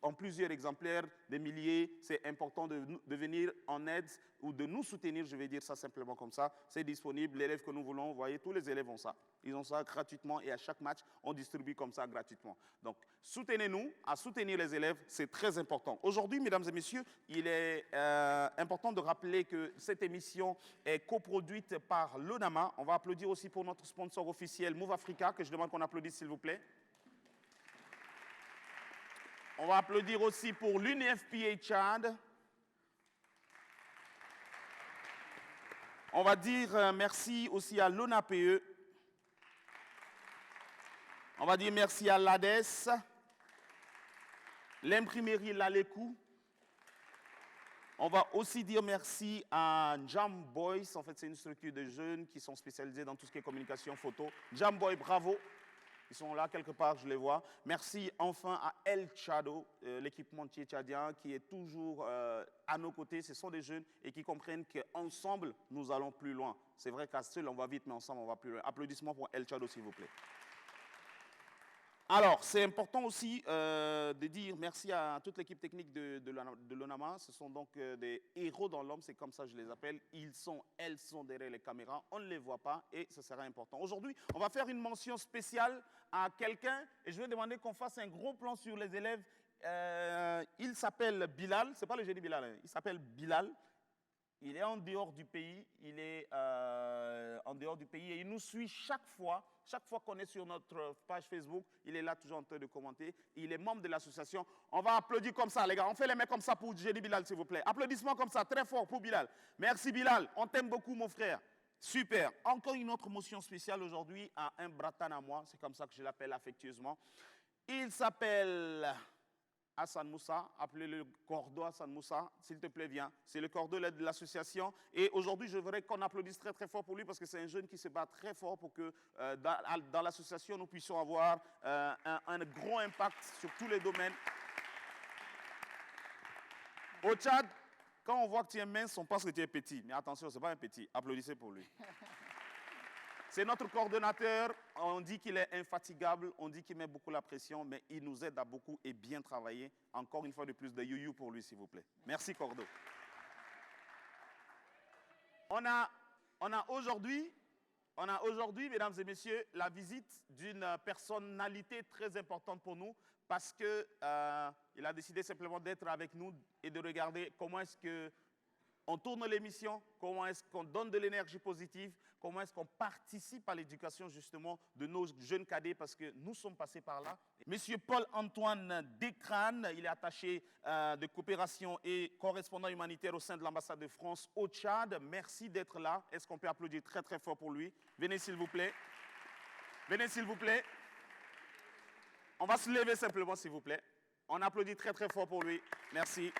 en plusieurs exemplaires, des milliers, c'est important de venir en aide ou de nous soutenir, je vais dire ça simplement comme ça. C'est disponible, l'élève que nous voulons, vous voyez, tous les élèves ont ça. Ils ont ça gratuitement et à chaque match, on distribue comme ça gratuitement. Donc, soutenez-nous, à soutenir les élèves, c'est très important. Aujourd'hui, mesdames et messieurs, il est important de rappeler que cette émission est coproduite par l'ONAMA. On va applaudir aussi pour notre sponsor officiel, Move Africa, que je demande qu'on applaudisse s'il vous plaît. On va applaudir aussi pour l'UNFPA Tchad. On va dire merci aussi à l'ONAPE. On va dire merci à l'ADES, l'imprimerie Lalekou. On va aussi dire merci à Jam Boys. En fait, c'est une structure de jeunes qui sont spécialisés dans tout ce qui est communication photo. Jam Boy, bravo. Ils sont là quelque part, je les vois. Merci enfin à El Chado, l'équipementier tchadien qui est toujours à nos côtés. Ce sont des jeunes et qui comprennent qu'ensemble, nous allons plus loin. C'est vrai qu'à seul, on va vite, mais ensemble, on va plus loin. Applaudissements pour El Chado, s'il vous plaît. Alors, c'est important aussi de dire merci à toute l'équipe technique de l'ONAMA. Ce sont donc des héros dans l'homme, c'est comme ça que je les appelle. Elles sont derrière les caméras, on ne les voit pas et ce sera important. Aujourd'hui, on va faire une mention spéciale à quelqu'un et je vais demander qu'on fasse un gros plan sur les élèves il s'appelle Bilal, c'est pas le génie Bilal, hein. Il s'appelle Bilal. Il est en dehors du pays, et il nous suit chaque fois qu'on est sur notre page Facebook, il est là toujours en train de commenter. Il est membre de l'association. On va applaudir comme ça, les gars. On fait les mains comme ça pour génie Bilal, s'il vous plaît. Applaudissements comme ça, très fort pour Bilal. Merci Bilal, on t'aime beaucoup mon frère. Super. Encore une autre motion spéciale aujourd'hui à un bratan à moi, c'est comme ça que je l'appelle affectueusement. Il s'appelle Hassan Moussa, appelez-le Cordo Hassan Moussa, s'il te plaît, viens. C'est le Cordo de l'association. Et aujourd'hui, je voudrais qu'on applaudisse très très fort pour lui parce que c'est un jeune qui se bat très fort pour que dans l'association, nous puissions avoir un gros impact sur tous les domaines. Au Tchad, quand on voit que tu es mince, on pense que tu es petit. Mais attention, ce n'est pas un petit. Applaudissez pour lui. C'est notre coordonnateur. On dit qu'il est infatigable, on dit qu'il met beaucoup la pression, mais il nous aide à beaucoup et bien travailler. Encore une fois de plus de you pour lui, s'il vous plaît. Merci, Cordo. On a aujourd'hui, mesdames et messieurs, la visite d'une personnalité très importante pour nous parce qu'il a décidé simplement d'être avec nous et de regarder comment est-ce qu'on tourne l'émission, comment est-ce qu'on donne de l'énergie positive, comment est-ce qu'on participe à l'éducation justement de nos jeunes cadets parce que nous sommes passés par là. Monsieur Paul-Antoine Descranes, il est attaché de coopération et correspondant humanitaire au sein de l'ambassade de France au Tchad. Merci d'être là. Est-ce qu'on peut applaudir très très fort pour lui? Venez s'il vous plaît. Venez s'il vous plaît. On va se lever simplement s'il vous plaît. On applaudit très très fort pour lui. Merci.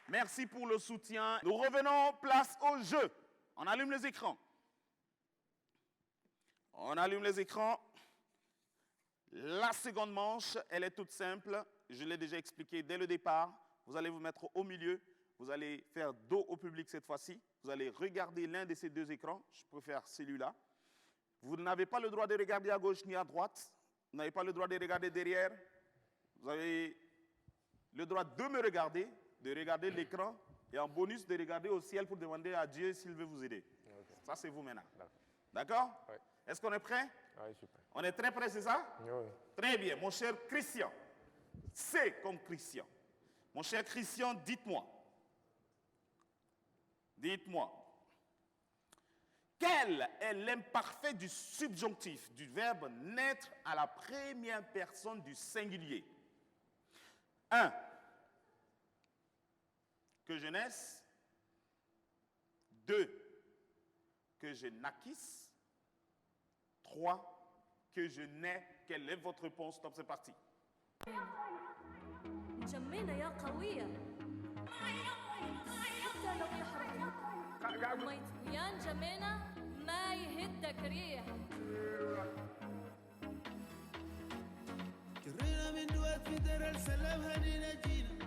Merci pour le soutien. Nous revenons place au jeu. On allume les écrans. On allume les écrans. La seconde manche, elle est toute simple. Je l'ai déjà expliqué dès le départ. Vous allez vous mettre au milieu. Vous allez faire dos au public cette fois-ci. Vous allez regarder l'un de ces deux écrans. Je préfère celui-là. Vous n'avez pas le droit de regarder à gauche ni à droite. Vous n'avez pas le droit de regarder derrière. Vous avez le droit de me regarder, de regarder l'écran et en bonus de regarder au ciel pour demander à Dieu s'il veut vous aider. Okay. Ça, c'est vous maintenant. D'accord? Oui. Est-ce qu'on est prêt? Oui, je suis prêt. On est très prêt, c'est ça? Oui. Très bien. Mon cher Christian, c'est comme Christian. Mon cher Christian, dites-moi. Dites-moi. Quel est l'imparfait du subjonctif du verbe naître à la première personne du singulier? 1. Que je naisse. 2. Que je naquisse. 3. Que je nais. Quelle est votre réponse? Top, c'est parti. جميلة يا قوية حتى لو يحرقوك ميت ويان جميلة ما يهدك ريح جرينا من دوات في دار السلام هنينا جينا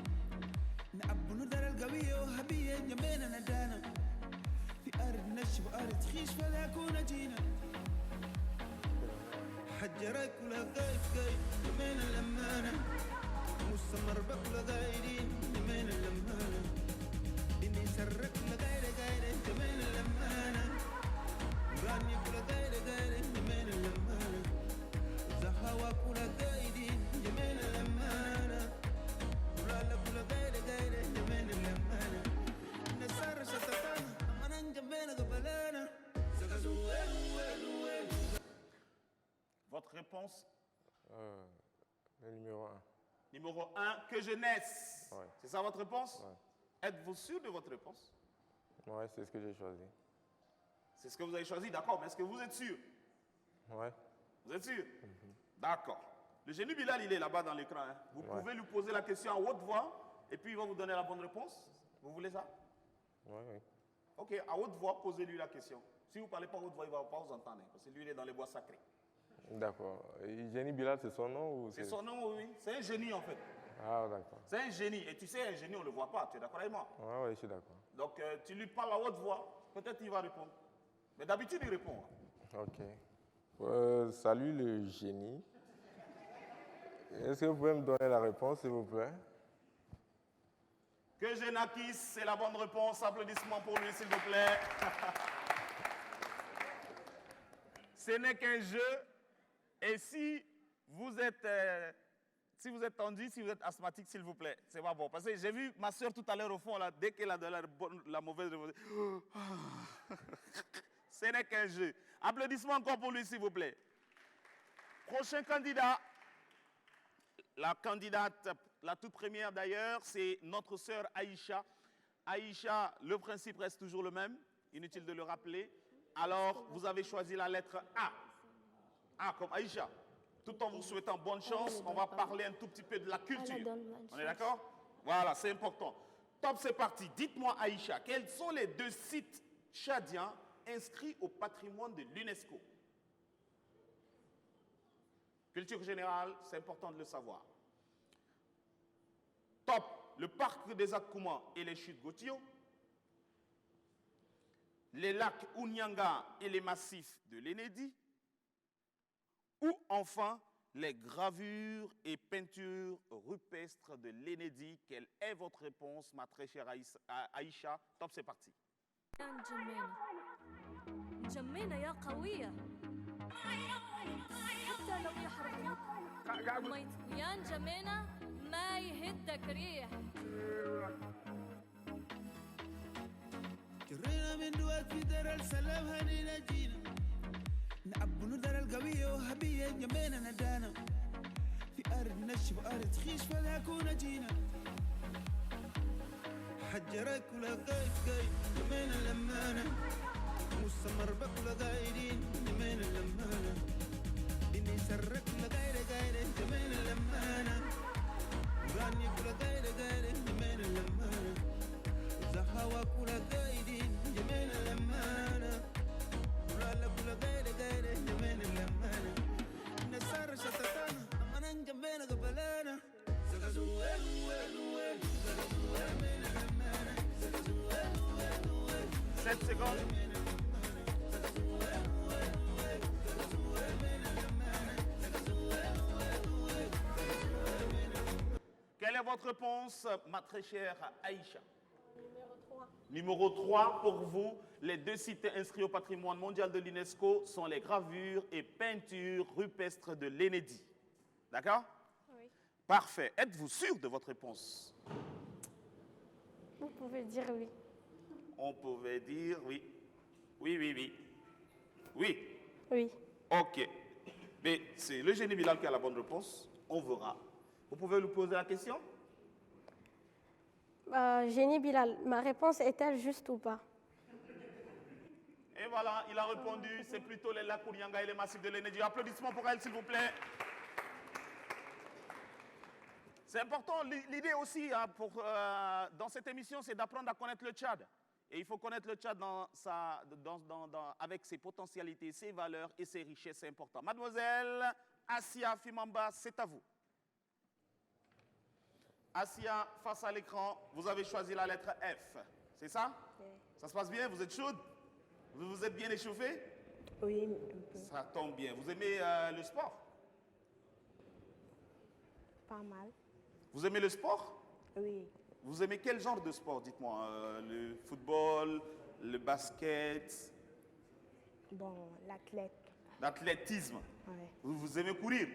نعبوا دار القوية وهبية جمينا ندانا في أرض نشب وأرض خيش فلا كونا جينا حجرك ولا غايف غايف جمينا لمانا مستمر بقول غايرين جمينا لمانا إني سرك لغاير غاير جمينا لمانا راني كل غاير غاير جمينا لمانا زهوا كل غايرين جمينا لمانا رالا كل غاير غاير جمينا لمانا نسار شتتانا أمانا جمينا قبلانا Votre réponse? Le numéro 1. Numéro 1, que je naisse. Ouais. C'est ça votre réponse? Ouais. Êtes-vous sûr de votre réponse? Oui, c'est ce que j'ai choisi. C'est ce que vous avez choisi, d'accord. Mais est-ce que vous êtes sûr? Oui. Vous êtes sûr? D'accord. Le génie Bilal, il est là-bas dans l'écran. Hein. Vous pouvez lui poser la question en haute voix et puis il va vous donner la bonne réponse. Vous voulez ça? Oui, oui. Ok, à haute voix, posez-lui la question. Si vous ne parlez pas à haute voix, il ne va pas vous entendre. Hein, parce que lui, il est dans les bois sacrés. D'accord. Et Génie Bilal, c'est son nom ou c'est son nom, oui. C'est un génie, en fait. Ah, d'accord. C'est un génie. Et tu sais, un génie, on ne le voit pas. Tu es d'accord avec moi? Oui, oui, je suis d'accord. Donc, tu lui parles à haute voix. Peut-être qu'il va répondre. Mais d'habitude, il répond. Ok. Salut le génie. Est-ce que vous pouvez me donner la réponse, s'il vous plaît? Que je naquisse, c'est la bonne réponse. Applaudissements pour lui, s'il vous plaît. Ce n'est qu'un jeu. Et si vous êtes, si vous êtes tendu, si vous êtes asthmatique, s'il vous plaît, c'est pas bon. Parce que j'ai vu ma soeur tout à l'heure au fond, là, dès qu'elle a de la mauvaise réponse, ce n'est qu'un jeu. Applaudissements encore pour lui, s'il vous plaît. Prochain candidat. La candidate, la toute première d'ailleurs, c'est notre sœur Aïcha. Aïcha, le principe reste toujours le même, inutile de le rappeler. Alors, vous avez choisi la lettre A. A comme Aïcha. Tout en vous souhaitant bonne chance, on va parler un tout petit peu de la culture. On est d'accord? Voilà, c'est important. Top, c'est parti. Dites-moi, Aïcha, quels sont les 2 sites tchadiens inscrits au patrimoine de l'UNESCO? Culture générale, c'est important de le savoir. Top, le parc des Akouman et les chutes Gotio, les lacs Ounyanga et les massifs de l'Enedi, ou enfin les gravures et peintures rupestres de l'Enedi. Quelle est votre réponse, ma très chère Aïcha? Top, c'est parti. جمينة يا قوية حتى لو يحرقوك ميت ويان جمينة ما يهدك ريح جرينا من دوات في دار السلام هنينا جينا نعبنو دار القوية وهبية جمينا ندانا في أرض نشف وأرض خيش فلا كونا جينا حجرك ولا قايد قايد جمينا لمانا مستمر بك ولا قايدين جمينا لمانا إني سرك ولا قايد قايد جمينا لمانا وراني ولا قايد قايد جمينا لمانا زهواك ولا قايدين جمينا لمانا ورالك ولا قايد قايد جمينا لمانا نسار شتتانا أمانا جمينا قبلانا زغزوين وين وين زغزوين جمينا لمانا زغزوين وين وين 7 secondes. Quelle est votre réponse, ma très chère Aïcha? Numéro 3. Numéro 3, pour vous, les 2 sites inscrits au patrimoine mondial de l'UNESCO sont les gravures et peintures rupestres de l'Enedi. D'accord? Oui. Parfait. Êtes-vous sûr de votre réponse? Vous pouvez dire oui. On pouvait dire oui. Oui, oui, oui. Oui. Oui. OK. Mais c'est le génie Bilal qui a la bonne réponse. On verra. Vous pouvez lui poser la question? Génie Bilal, ma réponse est-elle juste ou pas? Et voilà, il a répondu, c'est plutôt les lacs Ounyanga et les massifs de l'Enedi. Applaudissements pour elle, s'il vous plaît. C'est important, l'idée aussi dans cette émission, c'est d'apprendre à connaître le Tchad. Et il faut connaître le Tchad avec ses potentialités, ses valeurs et ses richesses, c'est important. Mademoiselle Assia Fimamba, c'est à vous. Assia, face à l'écran, vous avez choisi la lettre F, c'est ça? Oui. Ça se passe bien? Vous êtes chaude? Vous êtes bien échauffée? Oui, un peu. Ça tombe bien. Vous aimez le sport? Pas mal. Vous aimez le sport? Oui. Vous aimez quel genre de sport? Dites-moi. Le football, le basket? Bon, l'athlète. L'athlétisme? Ouais. Vous aimez courir?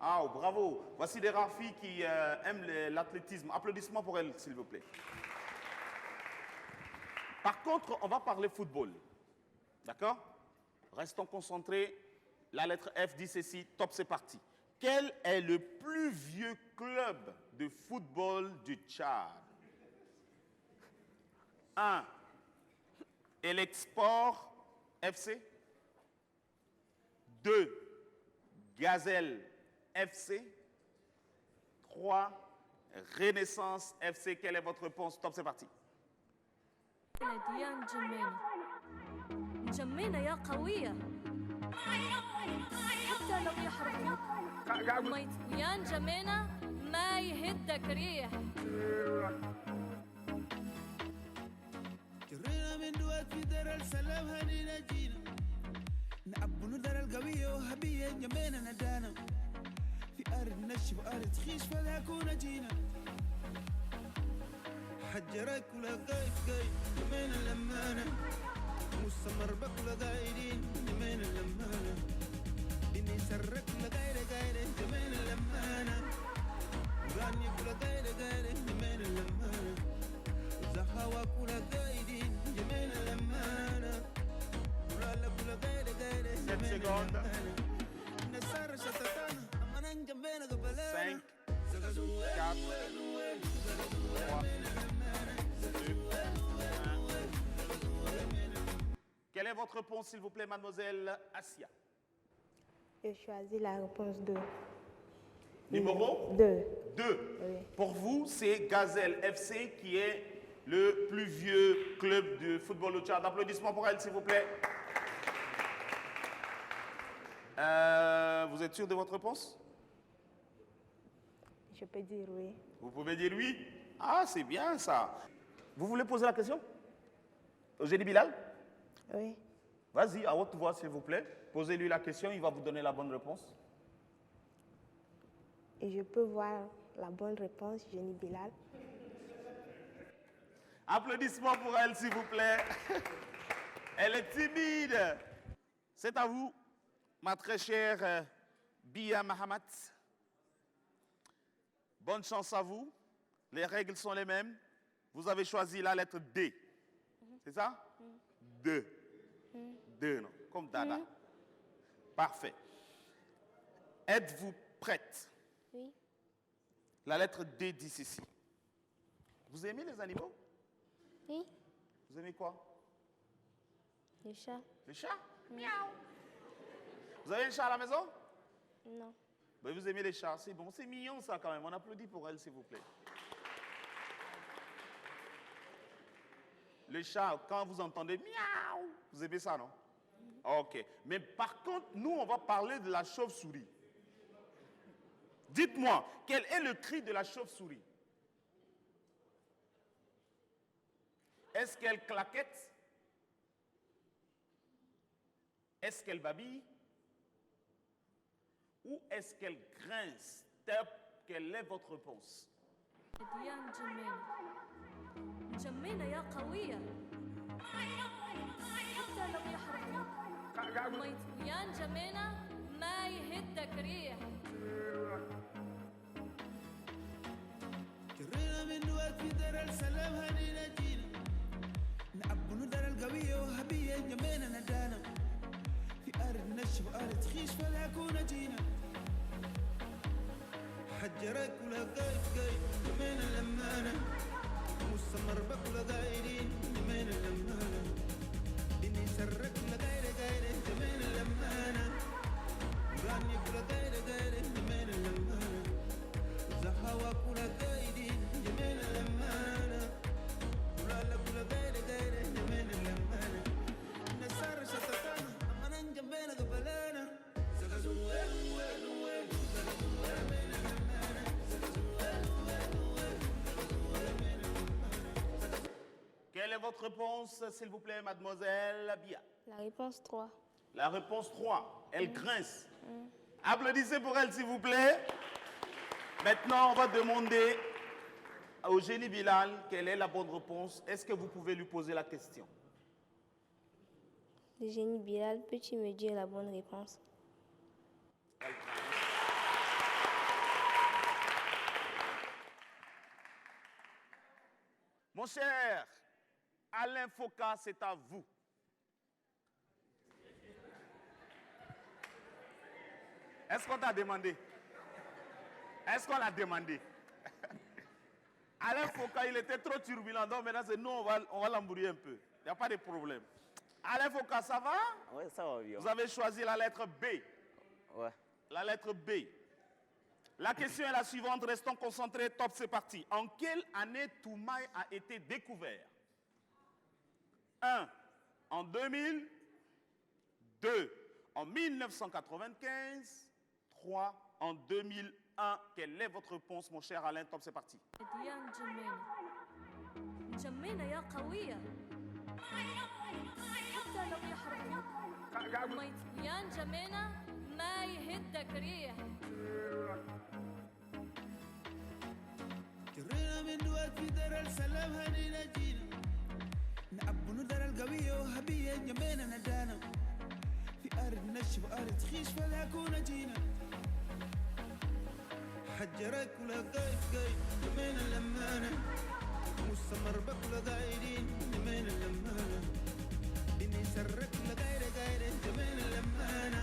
Ah, oh, bravo. Voici des rares filles qui aiment l'athlétisme. Applaudissements pour elles, s'il vous plaît. Par contre, on va parler football. D'accord? Restons concentrés. La lettre F dit ceci. Top, c'est parti. Quel est le plus vieux club de football du Tchad? 1. Elexport FC. 2. Gazelle FC. 3. Renaissance FC. Quelle est votre réponse? Top, c'est parti. ديان جمينة جمينة يا قوية حتى لو يحرقوك ميت ويان جمينة ما يهدك ريح جرينا من دوات في دار السلام هنينا جينا نعبنو دار القوية وهبية جمينا ندانا في أرض نشف وأرض خيش فلا كونا جينا حجرك ولا قايد قايد جمينا لمانا مستمر بك ولا قايدين جمينا لمانا إني سرك ولا قايد قايد جميل الأمانة وراني كل غير غير جميل الأمانة زهوا كل غيرين جميل الأمانة ولا كل غير غير جميل الأمانة نصار شتتنا أمانا جميل قبلنا 5, 4, Quelle est votre réponse, s'il vous plaît, mademoiselle Assia? Je choisis la réponse 2. Numéro 2. 2. Oui. Pour vous, c'est Gazelle FC qui est le plus vieux club de football au Tchad. Applaudissements pour elle, s'il vous plaît. Vous êtes sûr de votre réponse? Je peux dire oui. Vous pouvez dire oui? Ah, c'est bien ça. Vous voulez poser la question? Eugénie Bilal? Oui. Vas-y, à haute voix, s'il vous plaît. Posez-lui la question, il va vous donner la bonne réponse. Et je peux voir la bonne réponse, Jenny Bilal. Applaudissements pour elle, s'il vous plaît. Elle est timide. C'est à vous, ma très chère Bia Mahamat. Bonne chance à vous. Les règles sont les mêmes. Vous avez choisi la lettre D. C'est ça? 2. 2, non? Comme Dada. Parfait. Êtes-vous prête? Oui. La lettre D dit ceci. Vous aimez les animaux? Oui. Vous aimez quoi? Le chat. Les chats? Miaou. Vous avez un chat à la maison? Non. Ben, vous aimez les chats, c'est bon. C'est mignon ça quand même. On applaudit pour elle, s'il vous plaît. Le chat, quand vous entendez miaou, vous aimez ça, non? Ok. Mais par contre, nous, on va parler de la chauve-souris. Dites-moi, quel est le cri de la chauve-souris? Est-ce qu'elle claquette? Est-ce qu'elle babille? Ou est-ce qu'elle grince? Quelle est votre réponse? ديان جمينة جمينة يا قوية حتى لو يحرقوك ميت ديان جمينة ما يهدك ريح جرينا من دوات في دار السلام هنينا جينا نعبنو دار القوية وهبية جمينا ندانا في أرض نشف وأرض خيش فلا كونا جينا حجرك ولا قايد قايد جمينا الأمانة مستمر بك ولا قايدين جمينا الأمانة إني سرك ولا قايد قايد جمينا الأمانة رانيك ولا قايد قايد جمينا الأمانة زهواك ولا قايدين جمينا الأمانة رالك ولا قايد قايد جمينا الأمانة نسار شتتانا أمانا جمينا قبلانا زغزوين وين وين زغزوين Quelle est votre réponse, s'il vous plaît, mademoiselle Bia? La réponse 3. La réponse 3, elle grince. Applaudissez pour elle, s'il vous plaît. Maintenant, on va demander au génie Bilal quelle est la bonne réponse. Est-ce que vous pouvez lui poser la question? Le génie Bilal, peux-tu me dire la bonne réponse? Mon cher Alain Foka, c'est à vous. Est-ce qu'on t'a demandé? Est-ce qu'on l'a demandé? Alain Foka, il était trop turbulent, donc maintenant c'est nous, on va l'embrouiller un peu. Il n'y a pas de problème. Alain Foka, ça va? Oui, ça va bien. Vous avez choisi la lettre B. Ouais. La lettre B. La question est la suivante, restons concentrés, top, c'est parti. En quelle année Toumaï a été découvert? 1. En 2000. 2. En 1995. 3. En 2001. Quelle est votre réponse, mon cher Alain? Top, c'est parti. ديان جمينة جمينة يا قوية حتى لو يحرقوك ميت ديان جمينة ما يهدك ريح جرينا من دوات في دار السلام هنينا جينا نعبنو دار القوية وهبية جمينا ندانا في أرض نشف وأرض خيش فلا كونا جينا حجرك ولا قايد قايد من الأمانة مستمر بك ولا قايدين من الأمانة إني سرك ولا قايد قايد من الأمانة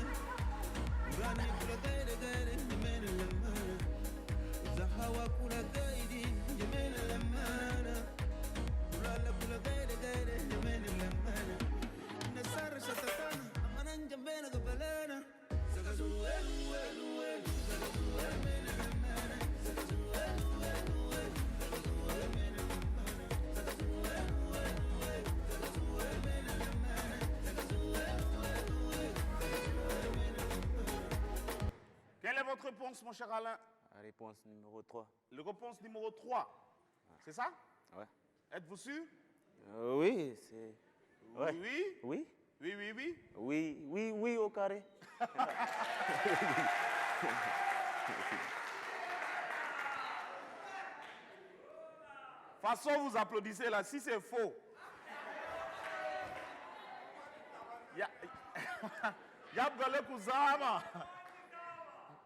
وراني ولا قايد قايد من الأمانة زهواك ولا قايدين من الأمانة ورالك ولا قايد قايد من الأمانة نسار شتتانا أما ننجم بين قبلانا زغزو وين وين وين زغزو وين من الأمانة زغزو وين وين وين زغزو وين من الأمانة زغزو وين وين وين زغزو وين من الأمانة زغزو وين وين وين زغزو وين من الأمانة. Quelle est votre réponse, mon cher Alain? La réponse numéro 3. La réponse numéro 3. C'est ça? Ouais. Êtes-vous sûr? Oui, c'est. Ouais. Oui? Oui. Oui, oui, oui. Oui, oui, oui, au carré. De toute façon, vous applaudissez là, si c'est faux.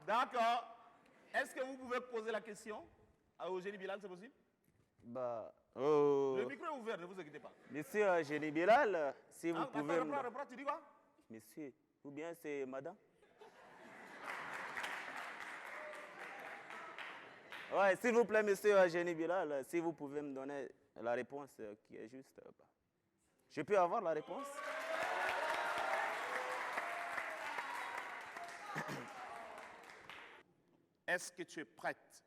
D'accord. Est-ce que vous pouvez poser la question à Eugénie Bilal, c'est possible? Bah. Le micro est ouvert, ne vous inquiétez pas. Monsieur Génie Bilal, si vous pouvez. Reprends, tu dis quoi? Monsieur, ou bien c'est madame? Ouais, s'il vous plaît, monsieur Génie Bilal, si vous pouvez me donner la réponse qui est juste. Je peux avoir la réponse? Est-ce que tu es prête?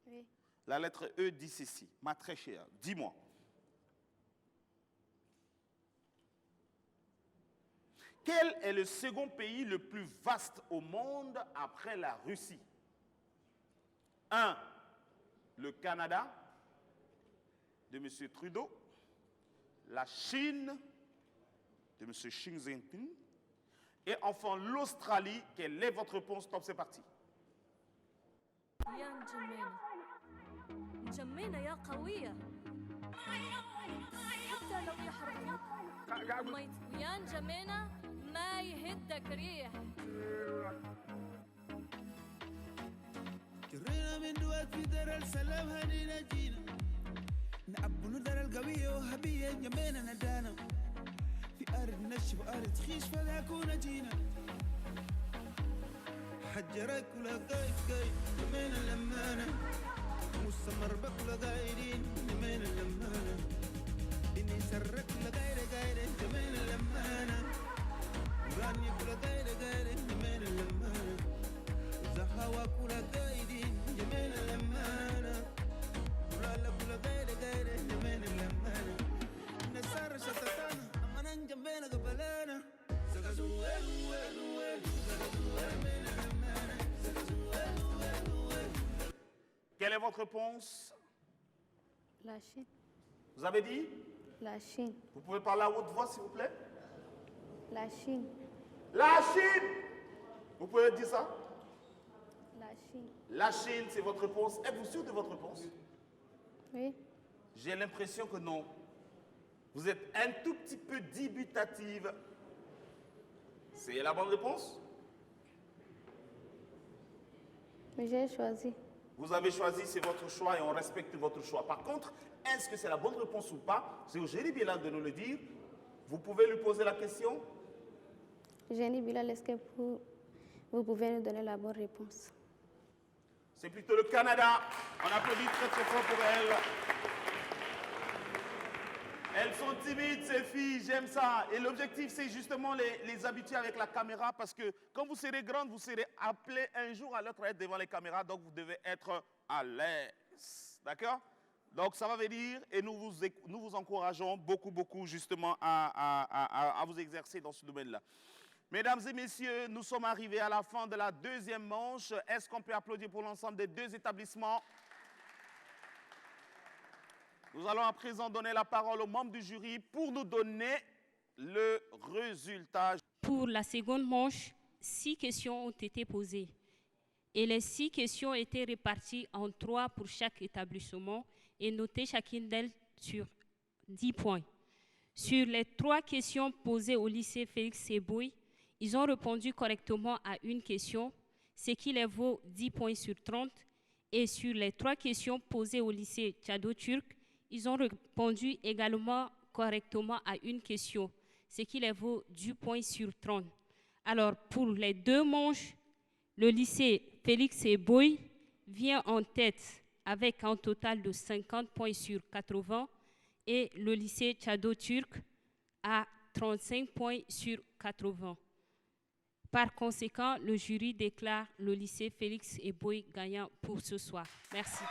Oui. La lettre E dit ceci. Ma très chère, dis-moi. Quel est le second pays le plus vaste au monde après la Russie? 1. Le Canada, de M. Trudeau. La Chine, de M. Xi Jinping. Et enfin l'Australie. Quelle est votre réponse? Top, c'est parti. يا مجمينة مجمينة يا قوية حتى لو يحرقوك يا مجمينة ما يهدك ريح جرينا من دوات في دار السلام هدينا جينا نعبو ندار القوية وهبية جمينا ندانا في أرض نشف وأرض خيش فذاكونا جينا حجرك ولا قايد قايد من الأمانة مستمر بك ولا قايدين من الأمانة إني سرك ولا قايد قايد من الأمانة وراني ولا قايد قايد من الأمانة زهواك ولا قايدين من الأمانة ورالك ولا قايد قايد من الأمانة نسار شتتانا أما ننجم بين قبلانا زغزو وين وين وين زغزو وين من الأمانة زغزو وين وين وين. Quelle est votre réponse? La Chine. Vous avez dit? La Chine. Vous pouvez parler à haute voix, s'il vous plaît? La Chine. La Chine! Vous pouvez dire ça? La Chine. La Chine, c'est votre réponse. Êtes-vous sûr de votre réponse? Oui. J'ai l'impression que non. Vous êtes un tout petit peu dubitative. C'est la bonne réponse? Mais j'ai choisi. Vous avez choisi, c'est votre choix et on respecte votre choix. Par contre, est-ce que c'est la bonne réponse ou pas? C'est Eugénie Bilal de nous le dire. Vous pouvez lui poser la question? Génie Bilal, est-ce que vous pouvez nous donner la bonne réponse? C'est plutôt le Canada. On applaudit très très fort pour elles. Elles sont timides, ces filles, j'aime ça. Et l'objectif, c'est justement les habituer avec la caméra parce que quand vous serez grande, vous serez appelé un jour à l'autre à être devant les caméras, donc vous devez être à l'aise. D'accord? Donc ça va venir et nous vous encourageons beaucoup, beaucoup justement à vous exercer dans ce domaine-là. Mesdames et messieurs, nous sommes arrivés à la fin de la deuxième manche. Est-ce qu'on peut applaudir pour l'ensemble des deux établissements? Nous allons à présent donner la parole aux membres du jury pour nous donner le résultat. Pour la seconde manche, 6 questions ont été posées. Et les 6 questions étaient réparties en 3 pour chaque établissement et notées chacune d'elles sur 10 points. Sur les 3 questions posées au lycée Félix Eboué, ils ont répondu correctement à une question, ce qui les vaut 10 points sur 30. Et sur les 3 questions posées au lycée tchado-turc, ils ont répondu également correctement à une question, ce qui les vaut 10 points sur 30. Alors, pour les 2 manches, le lycée Félix Eboy vient en tête avec un total de 50 points sur 80 et le lycée tchado-turc a 35 points sur 80. Par conséquent, le jury déclare le lycée Félix Eboy gagnant pour ce soir. Merci.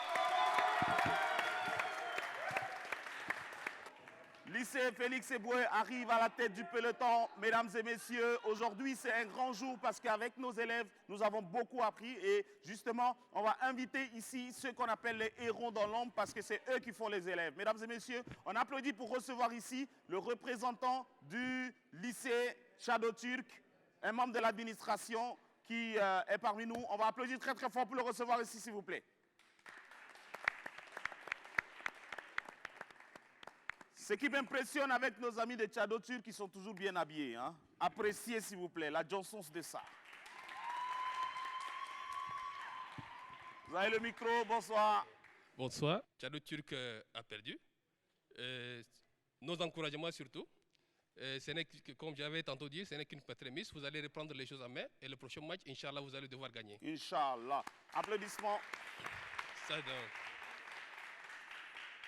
Lycée Félix Eboy arrive à la tête du peloton. Mesdames et messieurs, aujourd'hui c'est un grand jour parce qu'avec nos élèves, nous avons beaucoup appris et justement, on va inviter ici ceux qu'on appelle les héros dans l'ombre parce que c'est eux qui font les élèves. Mesdames et messieurs, on applaudit pour recevoir ici le représentant du lycée tchado-turc, un membre de l'administration qui est parmi nous. On va applaudir très très fort pour le recevoir ici, s'il vous plaît. Ce qui m'impressionne avec nos amis de tchado-turc, qui sont toujours bien habillés. Hein? Appréciez, s'il vous plaît, la Johnson de ça. Vous avez le micro, bonsoir. Bonsoir. Tchado-turc a perdu. Nos encouragements surtout. Ce n'est que, comme j'avais tantôt dit, ce n'est qu'une prémisse. Vous allez reprendre les choses en main et le prochain match, Inch'Allah, vous allez devoir gagner. Inch'Allah. Applaudissements. Ça donne.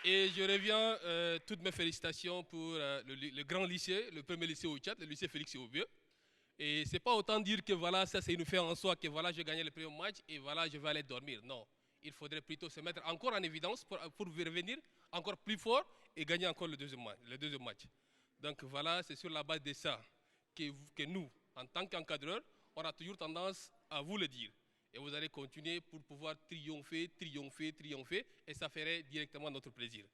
Et je reviens, toutes mes félicitations pour le grand lycée, le premier lycée au Tchad, le lycée Félix Eboy. Et ce n'est pas autant dire que voilà, ça c'est une fin en soi, que voilà, j'ai gagné le premier match et voilà, je vais aller dormir. Non, il faudrait plutôt se mettre encore en évidence pour revenir encore plus fort et gagner encore le deuxième match. Donc voilà, c'est sur la base de ça que nous, en tant qu'encadreurs, on a toujours tendance à vous le dire. Et vous allez continuer pour pouvoir triompher, et ça ferait directement notre plaisir.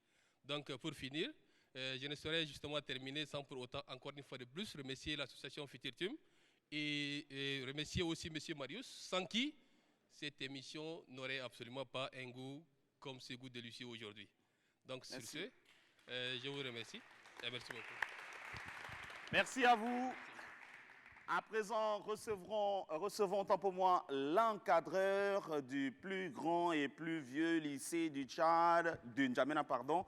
Donc pour finir, je ne saurais justement terminer sans pour autant, encore une fois de plus, remercier l'association Futur Team et remercier aussi M. Marius, sans qui cette émission n'aurait absolument pas un goût comme ce goût délicieux aujourd'hui. Donc sur ce, je vous remercie et merci beaucoup. Merci à vous. À présent, recevons autant pour moi l'encadreur du plus grand et plus vieux lycée du Tchad, du N'Djamena, pardon.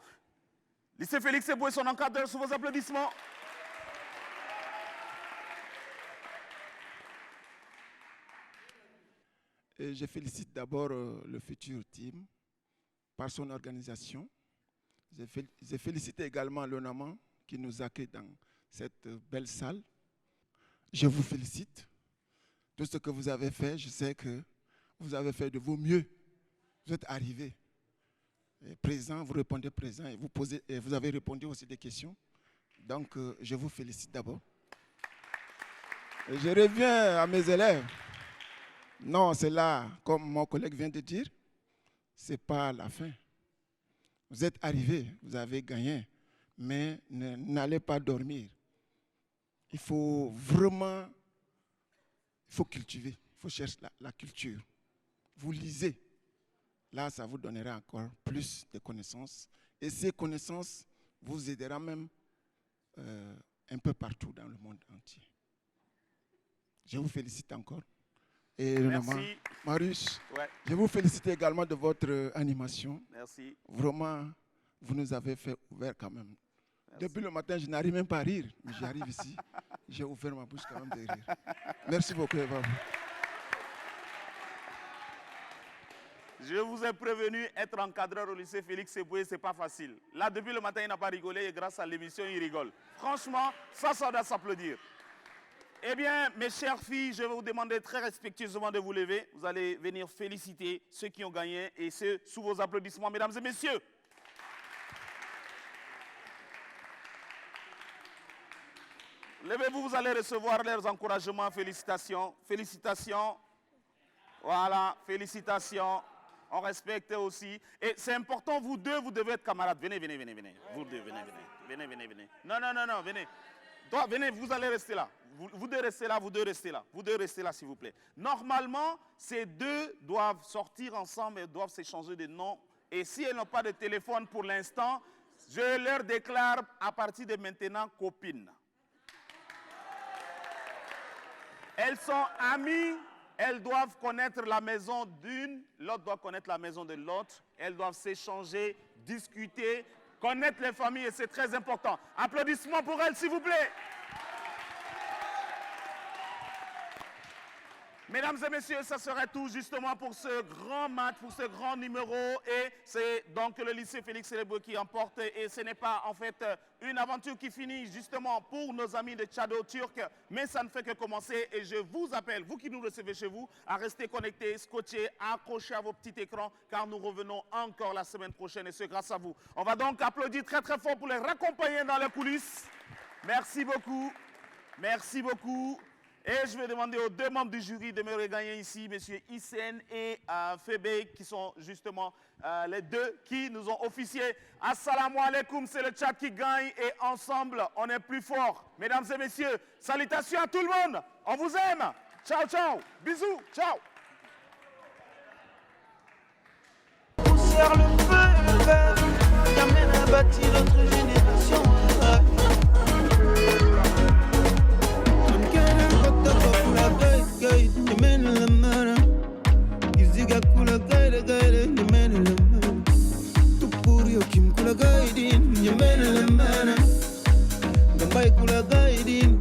Lycée Félix Eboy, son encadreur, sous vos applaudissements. Et je félicite d'abord le Futur Team par son organisation. Je félicite également l'ONAMA qui nous accueille dans cette belle salle. Je vous félicite. Tout ce que vous avez fait, je sais que vous avez fait de vos mieux. Vous êtes arrivés présent, vous répondez présent et vous avez répondu aussi des questions. Donc, je vous félicite d'abord. Et je reviens à mes élèves. Non, c'est là, comme mon collègue vient de dire, ce n'est pas la fin. Vous êtes arrivés, vous avez gagné, mais n'allez pas dormir. Il faut vraiment, cultiver, il faut chercher la culture. Vous lisez, là ça vous donnera encore plus de connaissances. Et ces connaissances vous aideront même un peu partout dans le monde entier. Je vous félicite encore. Et Merci. Marius, ouais. Je vous félicite également de votre animation. Merci. Vraiment, vous nous avez fait ouvert quand même. Merci. Depuis le matin, je n'arrive même pas à rire, mais j'arrive ici, j'ai ouvert ma bouche quand même de rire. Merci beaucoup, Eva. Je vous ai prévenu, être encadreur au lycée Félix Eboy, ce n'est pas facile. Là, depuis le matin, il n'a pas rigolé et grâce à l'émission, il rigole. Franchement, ça doit s'applaudir. Eh bien, mes chères filles, je vais vous demander très respectueusement de vous lever. Vous allez venir féliciter ceux qui ont gagné et ceux sous vos applaudissements, mesdames et messieurs. Levez-vous, vous allez recevoir leurs encouragements, félicitations. Félicitations. Voilà, félicitations. On respecte aussi. Et c'est important, vous deux, vous devez être camarades. Venez. Vous deux, venez. Non, venez. Toi, venez, vous allez rester là. Vous deux restez là, vous deux restez là, s'il vous plaît. Normalement, ces deux doivent sortir ensemble et doivent s'échanger des noms. Et si elles n'ont pas de téléphone pour l'instant, je leur déclare à partir de maintenant copines. Elles sont amies elles doivent connaître la maison d'une, l'autre doit connaître la maison de l'autre. Elles doivent s'échanger, discuter, connaître les familles et c'est très important. Applaudissements pour elles, s'il vous plaît. Mesdames et messieurs, ça serait tout justement pour ce grand match, pour ce grand numéro. Et c'est donc le lycée Félix Eboué qui emporte. Et ce n'est pas en fait une aventure qui finit justement pour nos amis de Tchado-Turc. Mais ça ne fait que commencer. Et je vous appelle, vous qui nous recevez chez vous, à rester connectés, scotchés, accrochés à vos petits écrans. Car nous revenons encore la semaine prochaine et c'est grâce à vous. On va donc applaudir très très fort pour les raccompagner dans les coulisses. Merci beaucoup. Merci beaucoup. Et je vais demander aux deux membres du jury de me regagner ici, M. Hissène et Fébé, qui sont justement les deux qui nous ont officié. Assalamu alaikum, c'est le Tchad qui gagne et ensemble, on est plus fort. Mesdames et messieurs, salutations à tout le monde. On vous aime. Ciao, ciao. Bisous. Ciao. Poussière le feu, le vert, qui amène à bâtir notre génération. Yemene la mana, iziga kula gaire gaire. Yemene la mana, tupurio kim kula gaidin. Yemene la mana, gambai kula gaidin.